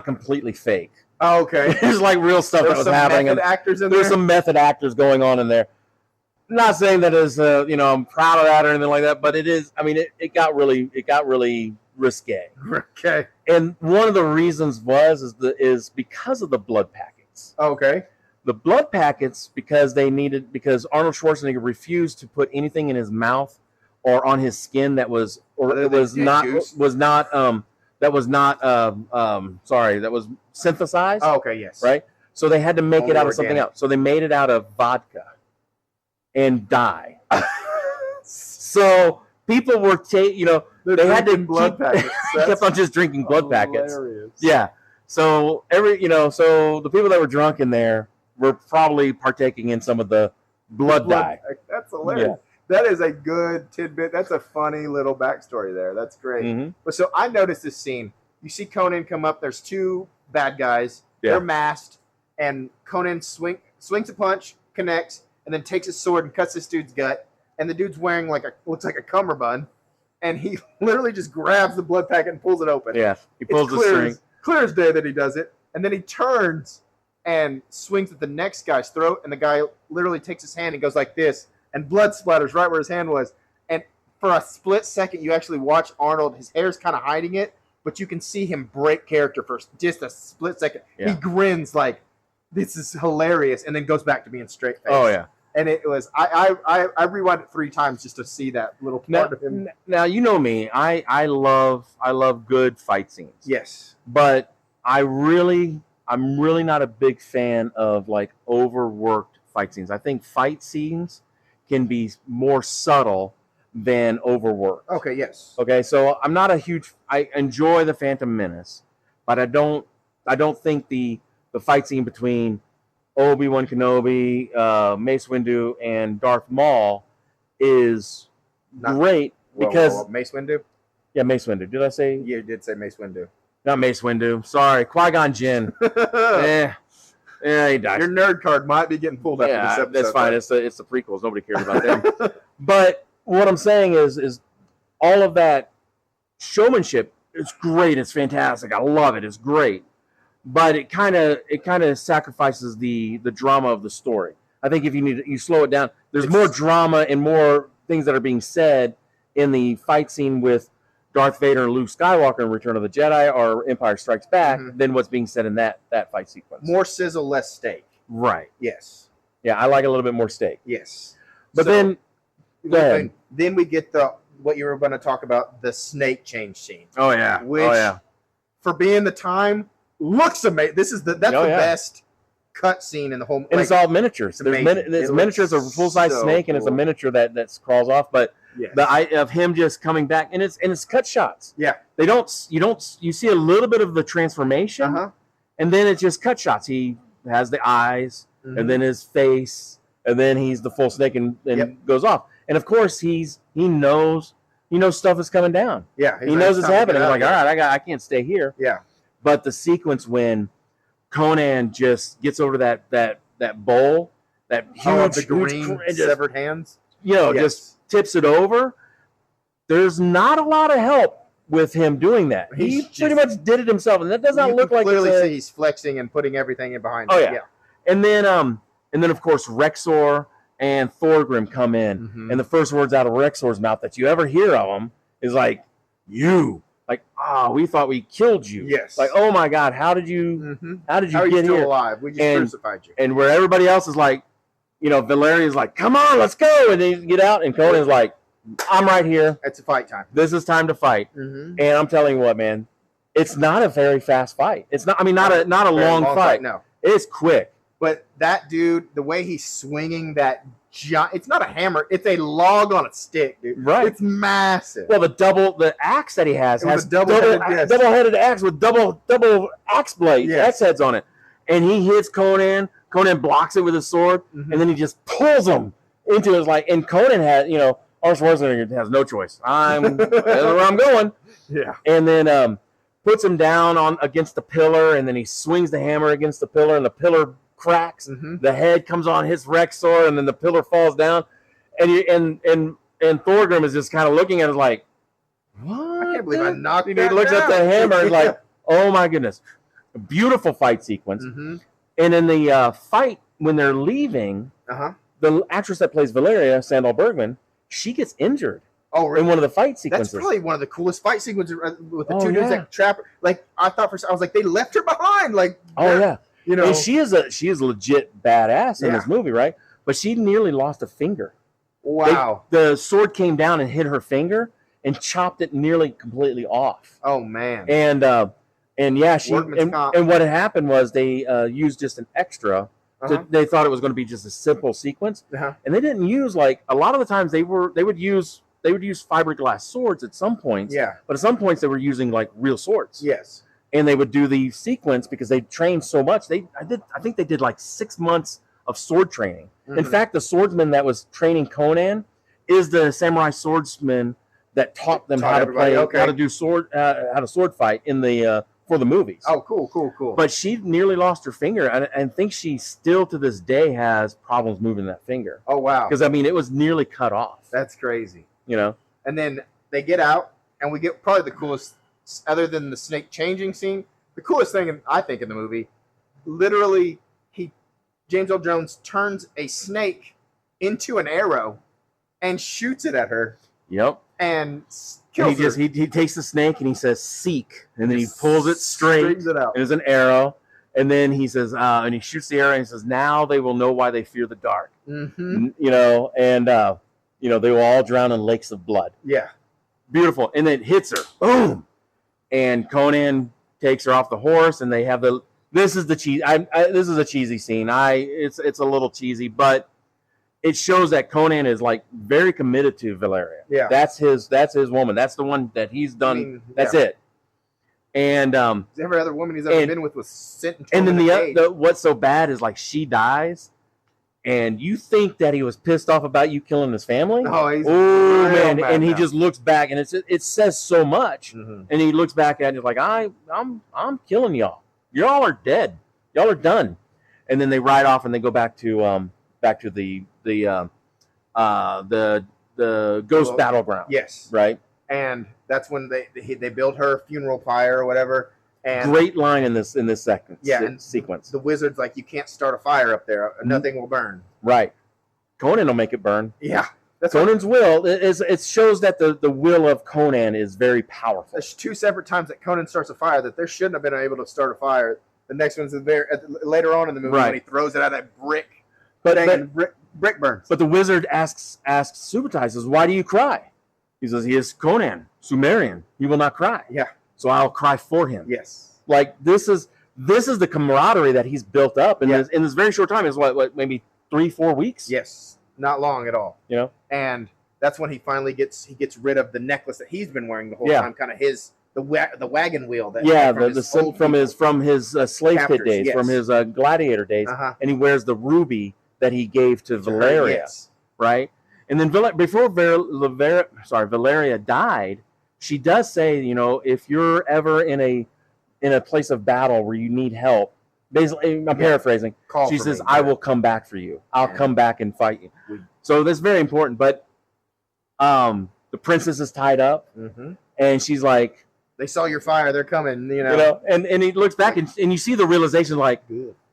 completely fake. Oh, okay. There's like real stuff that was happening. There's some method actors going on in there. Not saying that is I'm proud of that or anything like that, but it is. I mean, it got really risque. Okay. And one of the reasons is because of the blood packets. Okay. The blood packets because Arnold Schwarzenegger refused to put anything in his mouth or on his skin that was synthesized. Oh, okay, yes. Right? So they had to make it out of something else. So they made it out of vodka and dye. So people were they had to blood packets. kept on just drinking blood packets. Hilarious. Yeah. So so the people that were drunk in there were probably partaking in some of the blood dye. That's hilarious. Yeah. That is a good tidbit. That's a funny little backstory there. That's great. Mm-hmm. But so I noticed this scene. You see Conan come up. There's 2 bad guys. Yeah. They're masked, and Conan swings a punch, connects, and then takes his sword and cuts this dude's gut. And the dude's wearing looks like a cummerbund, and he literally just grabs the blood packet and pulls it open. Yeah, he pulls the string. Clear as day that he does it, and then he turns and swings at the next guy's throat, and the guy literally takes his hand and goes like this, and blood splatters right where his hand was. And for a split second, you actually watch Arnold. His hair's kind of hiding it, but you can see him break character for just a split second. Yeah. He grins like, this is hilarious, and then goes back to being straight face. Oh, yeah. And it was, I rewound it 3 times just to see that little part of him. Now, you know me. I love good fight scenes. Yes. But I'm really not a big fan of like overworked fight scenes. I think fight scenes can be more subtle than overworked. Okay, yes. Okay, so I'm not a huge. I enjoy the Phantom Menace, but I don't think the fight scene between Obi-Wan Kenobi, Mace Windu, and Darth Maul is great because Mace Windu. Yeah, Mace Windu. Did I say? You did say Mace Windu. Not Mace Windu. Sorry, Qui-Gon Jinn. Yeah, he died. Your nerd card might be getting pulled up. Yeah, in this episode, that's fine. It's the prequels. Nobody cares about them. But what I'm saying is all of that showmanship is great. It's fantastic. I love it. It's great. But it kind of sacrifices the drama of the story. I think if you slow it down, there's more drama and more things that are being said in the fight scene with Darth Vader and Luke Skywalker in Return of the Jedi or Empire Strikes Back than what's being said in that fight sequence. More sizzle, less steak. Right. Yes. Yeah, I like a little bit more steak. Yes. But then we get what you were going to talk about, the snake change scene. Oh yeah. Which, for being the time, looks amazing. That's the best cut scene in the whole. And it's all miniatures. It's miniatures, a full size snake, cool. And it's a miniature that crawls off. But of him just coming back, and it's cut shots. Yeah, you see a little bit of the transformation, and then it's just cut shots. He has the eyes, and then his face, and then he's the full snake, and goes off. And of course, he knows stuff is coming down. Yeah, he knows it's happening. He's like, all right, I can't stay here. Yeah. But the sequence when Conan just gets over that bowl, that huge, the green severed hands, just tips it over. There's not a lot of help with him doing that. He pretty much did it himself, and that does not look like clearly see he's flexing and putting everything in behind. Oh yeah. And then of course Rexor and Thorgrim come in, and the first words out of Rexor's mouth that you ever hear of him is like, "You." Like, we thought we killed you. Yes. Like, oh my God, how did you get here? Alive? We just crucified you. And where everybody else is like, Valerian's like, come on, let's go, and then you get out, and Conan's like, I'm right here. It's a fight time. This is time to fight. And I'm telling you what, man, it's not a very fast fight. It's not. I mean, not a long fight. No, it's quick. But that dude, the way he's swinging that. It's not a hammer. It's a log on a stick, dude. Right. It's massive. Well, the axe that he has a double-headed axe with double axe blades, axe heads on it, and he hits Conan. Conan blocks it with his sword, and then he just pulls him into his And Conan has, Arnold Schwarzenegger has no choice. That's where I'm going. Yeah. And then puts him down against the pillar, and then he swings the hammer against the pillar, and the pillar cracks, the head comes on, hits Rexor, and then the pillar falls down, and Thorgrim is just kind of looking at it like, what? I can't believe I knocked that He looks at the hammer and like, oh my goodness. A beautiful fight sequence. And in the fight, when they're leaving, the actress that plays Valeria, Sandal Bergman, she gets injured. Oh, really? In one of the fight sequences. That's probably one of the coolest fight sequences with the two dudes that trap her. Like, I thought I was like, they left her behind. Like, and she is a legit badass in this movie, right? But she nearly lost a finger. Wow. The sword came down and hit her finger and chopped it nearly completely off. Oh man. And what had happened was they used just an extra. They thought it was going to be just a simple sequence, and they didn't use a lot of the times they would use fiberglass swords at some points. Yeah. But at some points they were using real swords. Yes. And they would do the sequence because they trained so much. I think they did 6 months of sword training. In fact, the swordsman that was training Conan is the samurai swordsman that taught them how to play, how to sword fight in the for the movies. Oh, cool. But she nearly lost her finger, and think she still to this day has problems moving that finger. Oh wow! Because it was nearly cut off. That's crazy. And then they get out, and we get probably the coolest. Other than the snake changing scene, the coolest thing I think in the movie, literally, James Earl Jones turns a snake into an arrow and shoots it at her Yep. and And kills her. he takes the snake and he says seek, and then he pulls it straight. Strings it out. And it's an arrow, and then he says, and he shoots the arrow and he says, now they will know why they fear the dark. Mm-hmm. You know, and you know, they will all drown in lakes of blood. Yeah. Beautiful. And then it hits her. Boom. And Conan takes her off the horse, and they have the. This is the cheese. This is a cheesy scene. It's a little cheesy, but it shows that Conan is like very committed to Valeria. Yeah. That's his woman. That's the one that he's done. I mean, that's yeah. it. And every other woman he's ever been with was sent. And then what's so bad is like she dies, and you think that he was pissed off about you killing his family. Oh, he's man! And he now. just looks back, and it says so much. Mm-hmm. And he looks back at it like, I'm killing y'all. Y'all are dead. Y'all are done. And then they ride off and they go back to the ghost battleground. Yes. Right. And that's when they build her funeral pyre or whatever. And great line in this sequence. Yeah, and sequence. The wizard's like, you can't start a fire up there. Nothing will burn. Right. Conan will make it burn. Yeah. That's Conan's will it shows that the will of Conan is very powerful. There's two separate times that Conan starts a fire that there shouldn't have been able to start a fire. The next one's later on in the movie when he throws it at a brick. And brick burns. But the wizard asks Subutai, says, why do you cry? He says, he is Conan, Sumerian. He will not cry. Yeah. So I'll cry for him. Yes. Like this is the camaraderie that he's built up in this very short time. It's what maybe 3-4 weeks? Yes. Not long at all. You know? And that's when he finally gets rid of the necklace that he's been wearing the whole time, kind of the wagon wheel that from his slave pit days, from his gladiator days, and he wears the ruby that he gave to Valeria, right? And then before Valeria died, she does say, you know, if you're ever in a place of battle where you need help, basically, I'm paraphrasing. She says, "I will come back for you. I'll come back and fight you." So that's very important. But the princess is tied up, and she's like, "They saw your fire. They're coming." You know, and he looks back and you see the realization, like,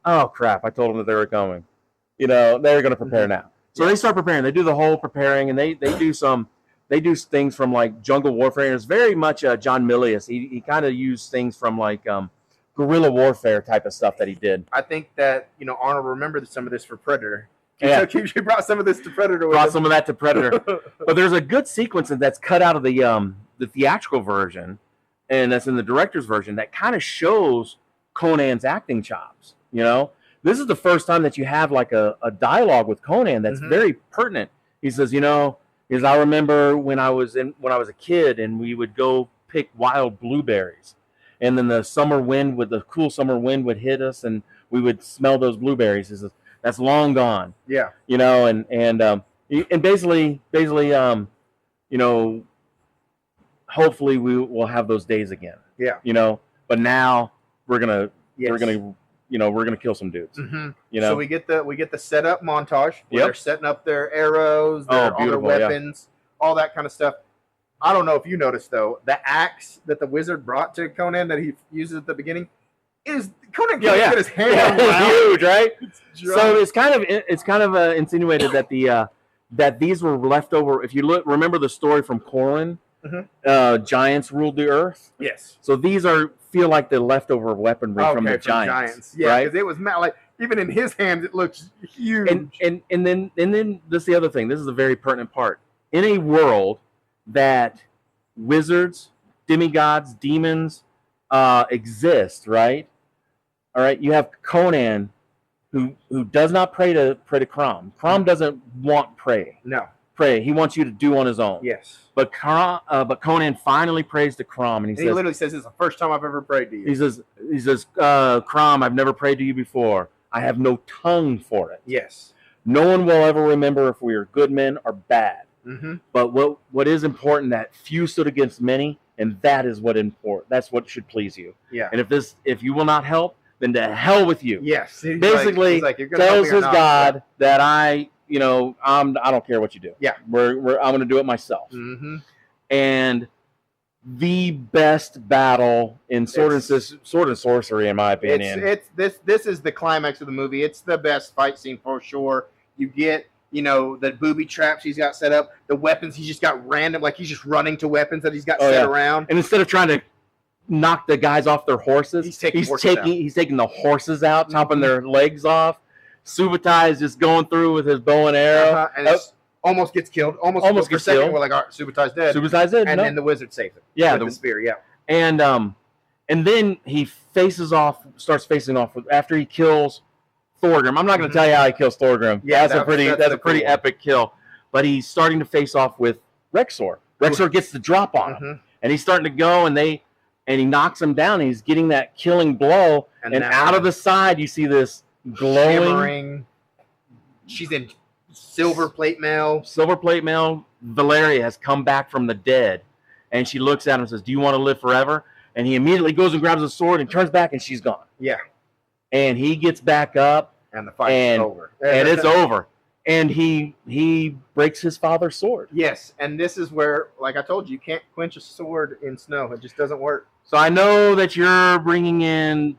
"Oh crap! I told them that they were coming. You know, they're going to prepare now." So they start preparing. They do the whole preparing, and they do things from like jungle warfare. And it's very much John Milius. He kind of used things from like guerrilla warfare type of stuff that he did. I think that Arnold remembered some of this for Predator. He brought some of this to Predator. Brought some of that to Predator. But there's a good sequence that's cut out of the theatrical version, and that's in the director's version, that kind of shows Conan's acting chops. You know, this is the first time that you have like a dialogue with Conan that's very pertinent. He says, I remember when I was a kid and we would go pick wild blueberries, and then the cool summer wind would hit us and we would smell those blueberries. He says, that's long gone. Yeah. And basically, hopefully we will have those days again. Yeah. But now we're gonna kill some dudes. So we get the setup montage where they're setting up their arrows, all their weapons, all that kind of stuff. I don't know if you noticed though, the axe that the wizard brought to Conan that he uses at the beginning is Conan can't get his hand it's huge, right? So it's kind of insinuated that these were left over. If you remember the story from Conan, giants ruled the earth. Yes. So these feel like the leftover weaponry from the giants. Yeah, because it was like even in his hands it looks huge. And then this is the other thing. This is a very pertinent part. In a world that wizards, demigods, demons exist, right? All right, you have Conan, who does not pray to Crom. Crom doesn't want pray. No. Pray. He wants you to do on his own. Yes. But Conan finally prays to Crom, and he literally says, "This is the first time I've ever prayed to you." He says, Crom, I've never prayed to you before. I have no tongue for it. Yes. No one will ever remember if we are good men or bad. But what is important, that few stood against many, and that is what important. That's what should please you. Yeah. And if you will not help, then to hell with you. Yes. Basically, tells his God that I don't care what you do. Yeah. I'm going to do it myself. And the best battle in sword and sorcery, in my opinion. This is the climax of the movie. It's the best fight scene for sure. You get the booby traps he's got set up, the weapons he's just got random, like he's just running to weapons that he's got set around. And instead of trying to knock the guys off their horses, he's taking the horses out, chopping their legs off. Subutai is just going through with his bow and arrow, and almost gets killed. Almost gets killed. We're like, all right, Subutai's dead. Subutai's dead. And then the wizard saves him. Yeah, with the spear. Yeah. And then he starts facing off after he kills Thorgrim. I'm not going to tell you how he kills Thorgrim. Yeah, that's a pretty epic kill. But he's starting to face off with Rexor. Rexor gets the drop on him, and he's starting to go, and he knocks him down. And he's getting that killing blow, and out of the side you see this glowing. Shimmering. She's in silver plate mail. Valeria has come back from the dead, and she looks at him and says, "Do you want to live forever?" And he immediately goes and grabs a sword and turns back, and she's gone. Yeah. And he gets back up, and the fight is over. And it's over. And he breaks his father's sword. Yes, and this is where, like I told you can't quench a sword in snow. It just doesn't work. So I know that you're bringing in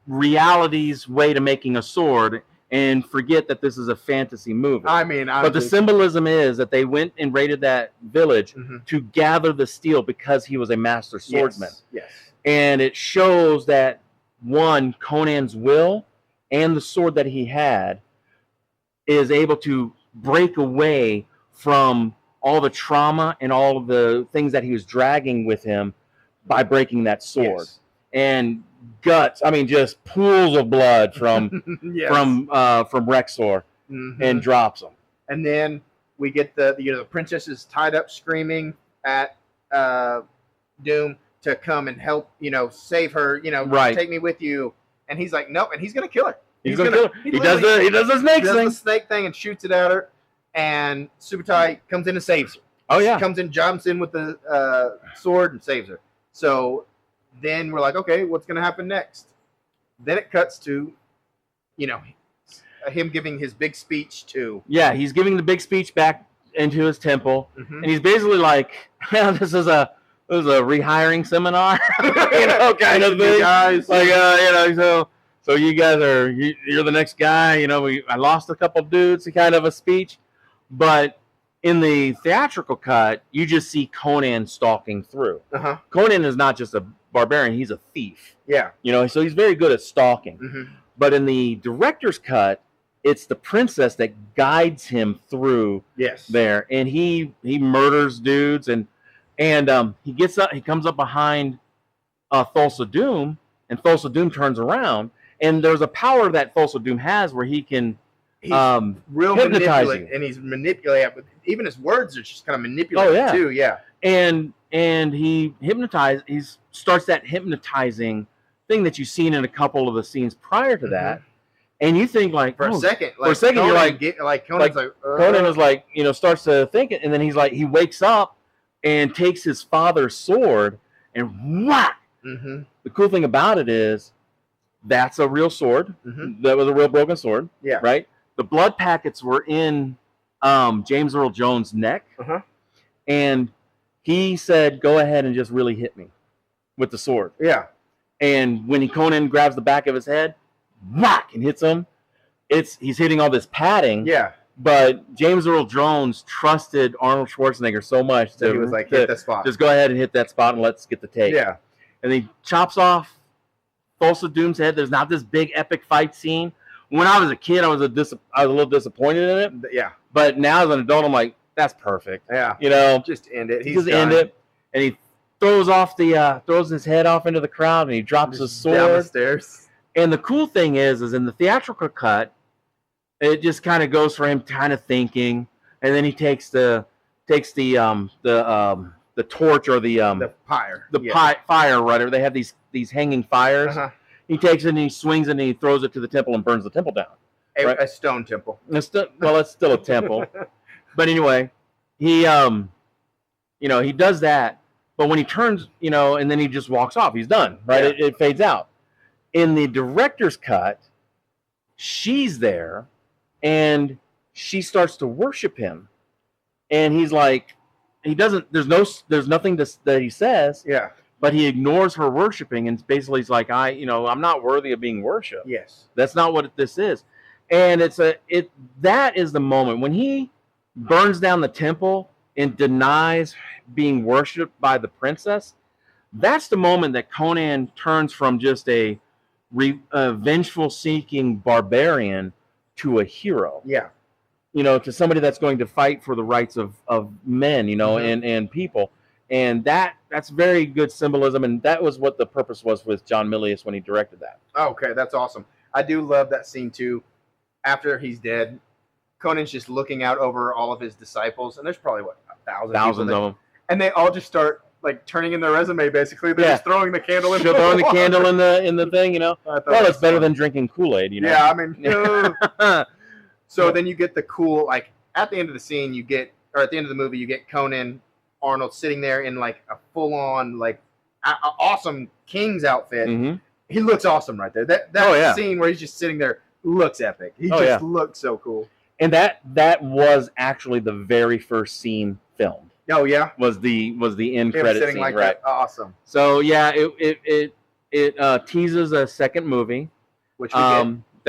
reality's way to making a sword, and forget that this is a fantasy movie. But the symbolism is that they went and raided that village to gather the steel because he was a master swordsman. Yes. And it shows that, one, Conan's will and the sword that he had is able to break away from all the trauma and all of the things that he was dragging with him by breaking that sword. Yes. And guts, just pools of blood from from Rexor, and drops him. And then we get the princess is tied up screaming at Doom to come and help, save her, take me with you. And he's like, no, and he's gonna kill her. He's gonna kill her. He does the snake thing. The snake thing and shoots it at her, and Subutai comes in and saves her. Oh yeah. Comes in, jumps in with the sword and saves her. So then we're like, okay, what's going to happen next? Then it cuts to, him giving his big speech to. Yeah, he's giving the big speech back into his temple, and he's basically like, this is a rehiring seminar, kind of thing. Guys. Like, so you guys you're the next guy. I lost a couple dudes, kind of a speech, but in the theatrical cut, you just see Conan stalking through. Conan is not just a barbarian; he's a thief. Yeah. So he's very good at stalking. But in the director's cut, it's the princess that guides him through. Yes. There, and he murders dudes, and he gets up. He comes up behind Thulsa Doom, and Thulsa Doom turns around, and there's a power that Thulsa Doom has where he can. He's real manipulative, and he's manipulative. But even his words are just kind of manipulative too. Yeah. And he starts that hypnotizing thing that you've seen in a couple of the scenes prior to that, and you think like for a second, Conan, you're like Conan's Conan is like starts to think it, and then he wakes up and takes his father's sword and whack. The cool thing about it is that's a real sword. That was a real broken sword. Yeah. Right. The blood packets were in James Earl Jones' neck, and he said, "Go ahead and just really hit me with the sword." Yeah. And when Conan grabs the back of his head, whack, and hits him, he's hitting all this padding. Yeah. But James Earl Jones trusted Arnold Schwarzenegger so much that he was like, hit that spot. Just go ahead and hit that spot and let's get the take. Yeah. And he chops off Thulsa Doom's head. There's not this big epic fight scene. When I was a kid, I was a little disappointed in it. Yeah. But now as an adult, I'm like, that's perfect. Yeah. Just end it. End it. And he throws his head off into the crowd, and he drops his sword down the stairs. And the cool thing is in the theatrical cut, it just kind of goes for him kind of thinking, and then he takes the torch or the pyre. Fire, whatever. They have these hanging fires. He takes it and he swings it and he throws it to the temple and burns the temple down. A stone temple. It's still a temple. But anyway, he he does that. But when he turns, and then he just walks off. He's done, right? Yeah. It fades out. In the director's cut, she's there, and she starts to worship him. And he's like, there's nothing that he says. Yeah. But he ignores her worshiping, and basically he's like, I'm not worthy of being worshipped. Yes. That's not what this is. And that is the moment when he burns down the temple and denies being worshipped by the princess. That's the moment that Conan turns from just a vengeful seeking barbarian to a hero. Yeah. To somebody that's going to fight for the rights of men, and people. And that's very good symbolism, and that was what the purpose was with John Milius when he directed that. Okay, that's awesome. I do love that scene too. After he's dead, Conan's just looking out over all of his disciples, and there's probably thousands of them, and they all just start like turning in their resume. Basically, they're just throwing the candle in. Throwing the candle in the thing, Well, it's better than drinking Kool-Aid, Yeah, I mean. So then you get the cool, like at the end of the scene, or at the end of the movie, you get Conan Arnold sitting there in like a full-on like awesome king's outfit. Mm-hmm. He looks awesome right there. That scene where he's just sitting there looks epic. He just looks so cool. And that was actually the very first scene filmed. Oh yeah, was the end credit scene, like right? That. Awesome. So yeah, it teases a second movie, which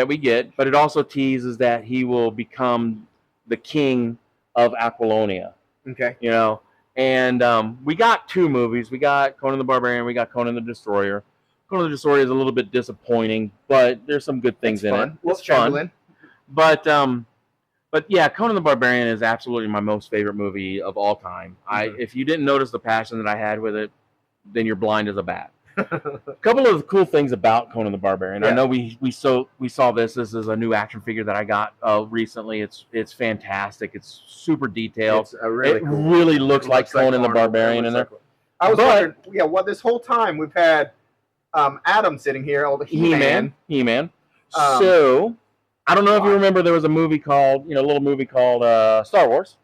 we get, but it also teases that he will become the king of Aquilonia. Okay. And we got two movies. We got Conan the Barbarian. We got Conan the Destroyer. Conan the Destroyer is a little bit disappointing, but there's some good things in it. It's fun. But yeah, Conan the Barbarian is absolutely my most favorite movie of all time. Mm-hmm. If you didn't notice the passion that I had with it, then you're blind as a bat. A couple of cool things about Conan the Barbarian. Yeah. I know we saw this. This is a new action figure that I got recently. It's fantastic. It's super detailed. It's really cool. Really looks like Conan the Barbarian in there. I was wondering, this whole time we've had Adam sitting here, all the He-Man. So I don't know if you remember, there was a movie called, Star Wars.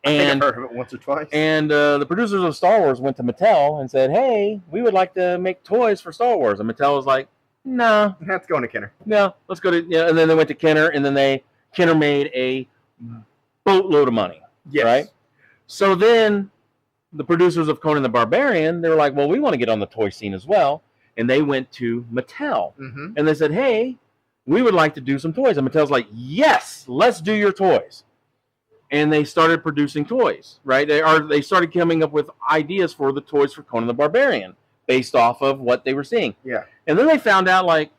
And I think I've heard of it once or twice. And the producers of Star Wars went to Mattel and said, "Hey, we would like to make toys for Star Wars." And Mattel was like, "No, that's going to Kenner. No, let's go to." And then they went to Kenner, and then Kenner made a boatload of money. Yes. Right. So then the producers of Conan the Barbarian, they were like, "Well, we want to get on the toy scene as well," and they went to Mattel, and they said, "Hey, we would like to do some toys." And Mattel's like, "Yes, let's do your toys." And they started producing toys, right? They started coming up with ideas for the toys for Conan the Barbarian based off of what they were seeing. Yeah. And then they found out, like,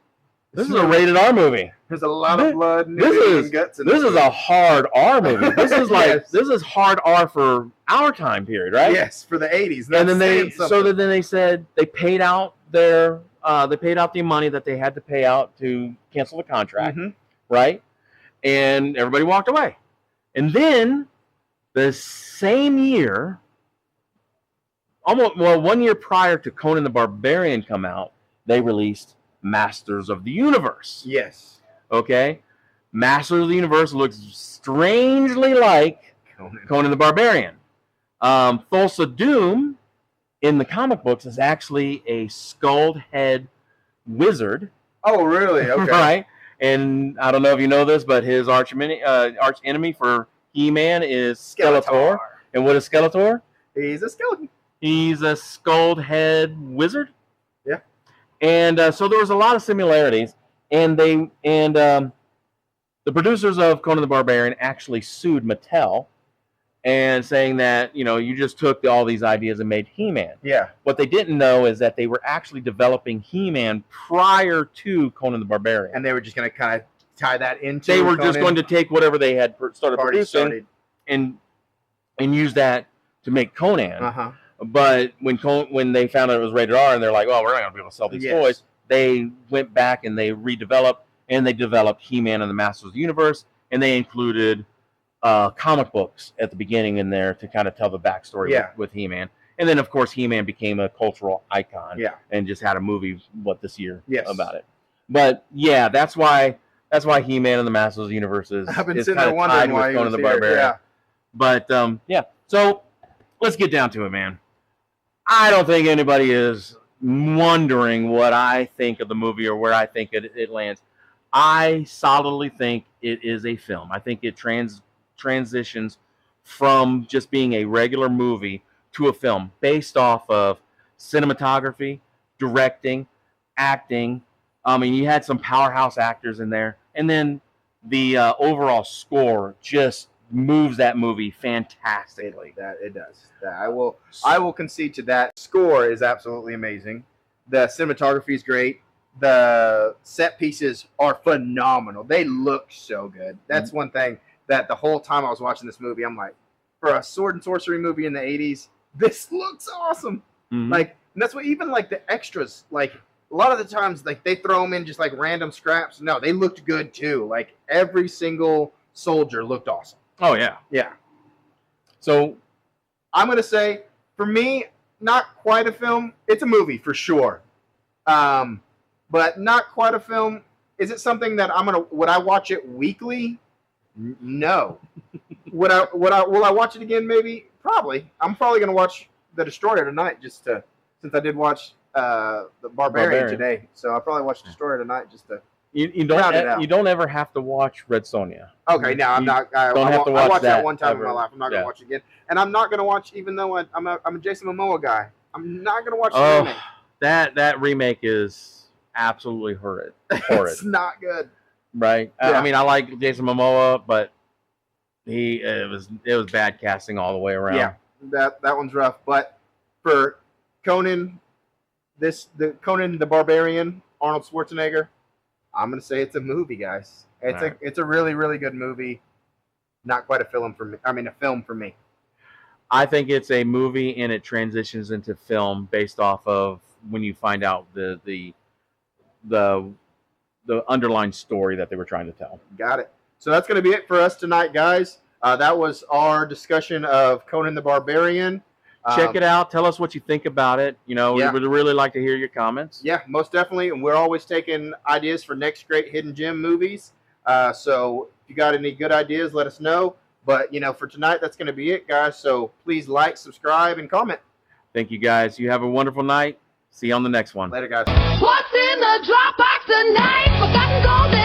this is a rated R movie. There's a lot of blood, and guts. This is a hard R movie. This is like this is hard R for our time period, right? Yes, for the 80s. And then they said they paid out the money that they had to pay out to cancel the contract, right? And everybody walked away. And then the same year, 1 year prior to Conan the Barbarian come out, they released Masters of the Universe. Yes. Okay? Masters of the Universe looks strangely like Conan the Barbarian. Thulsa Doom in the comic books is actually a skulled head wizard. Oh, really? Okay. Right? And I don't know if you know this, but his arch enemy for He-Man is Skeletor. And what is Skeletor? He's a skeleton. He's a skulled head wizard. Yeah. And so there was a lot of similarities, and the producers of Conan the Barbarian actually sued Mattel, and saying that, you just took all these ideas and made He-Man. Yeah. What they didn't know is that they were actually developing He-Man prior to Conan the Barbarian. And they were just going to kind of tie that into They were just going to take whatever they had started producing and use that to make Conan. Uh-huh. But when they found out it was rated R, and they're like, "Oh, we're not going to be able to sell these toys," they went back and they redeveloped, and they developed He-Man and the Masters of the Universe, and they included comic books at the beginning in there to kind of tell the backstory with He-Man. And then, of course, He-Man became a cultural icon and just had a movie, this year about it. But, yeah, that's why He-Man and the Masters of the Universe is kind of tied with Conan the Barbarian. Yeah. But, so let's get down to it, man. I don't think anybody is wondering what I think of the movie or where I think it lands. I solidly think it is a film. I think it transitions from just being a regular movie to a film based off of cinematography, directing, acting. I mean, you had some powerhouse actors in there. And then the overall score just moves that movie fantastically. It does. I will concede to that. Score is absolutely amazing. The cinematography is great. The set pieces are phenomenal. They look so good. That's one thing that the whole time I was watching this movie, I'm like, for a sword and sorcery movie in the 80s, this looks awesome. Like, and that's what even like the extras, like a lot of the times, like they throw them in just like random scraps. No, they looked good too. Like every single soldier looked awesome. Oh yeah. Yeah. So I'm going to say, for me, not quite a film. It's a movie for sure. But not quite a film. Is it something that would I watch it weekly? No. Will I watch it again? Maybe. Probably. I'm probably going to watch The Destroyer tonight since I did watch the Barbarian today. So I'll probably watch Destroyer tonight just to you don't ever have to watch Red Sonja. Okay, no, I'm not. I watched that one time in my life. I'm not going to watch it again. And I'm not going to watch, even though I'm a Jason Momoa guy, I'm not going to watch the remake. That remake is absolutely horrid. It's not good. Right? Yeah. I mean, I like Jason Momoa, but it was bad casting all the way around. Yeah, that one's rough. But for Conan, the Conan the Barbarian, Arnold Schwarzenegger, I'm gonna say it's a movie, guys. It's a really, really good movie. Not quite a film for me. I mean, a film for me. I think it's a movie, and it transitions into film based off of when you find out the underlying story that they were trying to tell. Got it. So that's going to be it for us tonight, guys. That was our discussion of Conan the Barbarian. Check it out. Tell us what you think about it. We would really like to hear your comments. Yeah, most definitely. And we're always taking ideas for next great hidden gem movies. So if you got any good ideas, let us know. But, for tonight, that's going to be it, guys. So please like, subscribe, and comment. Thank you, guys. You have a wonderful night. See you on the next one. Later, guys. What's in the Dropbox tonight? Forgotten gold.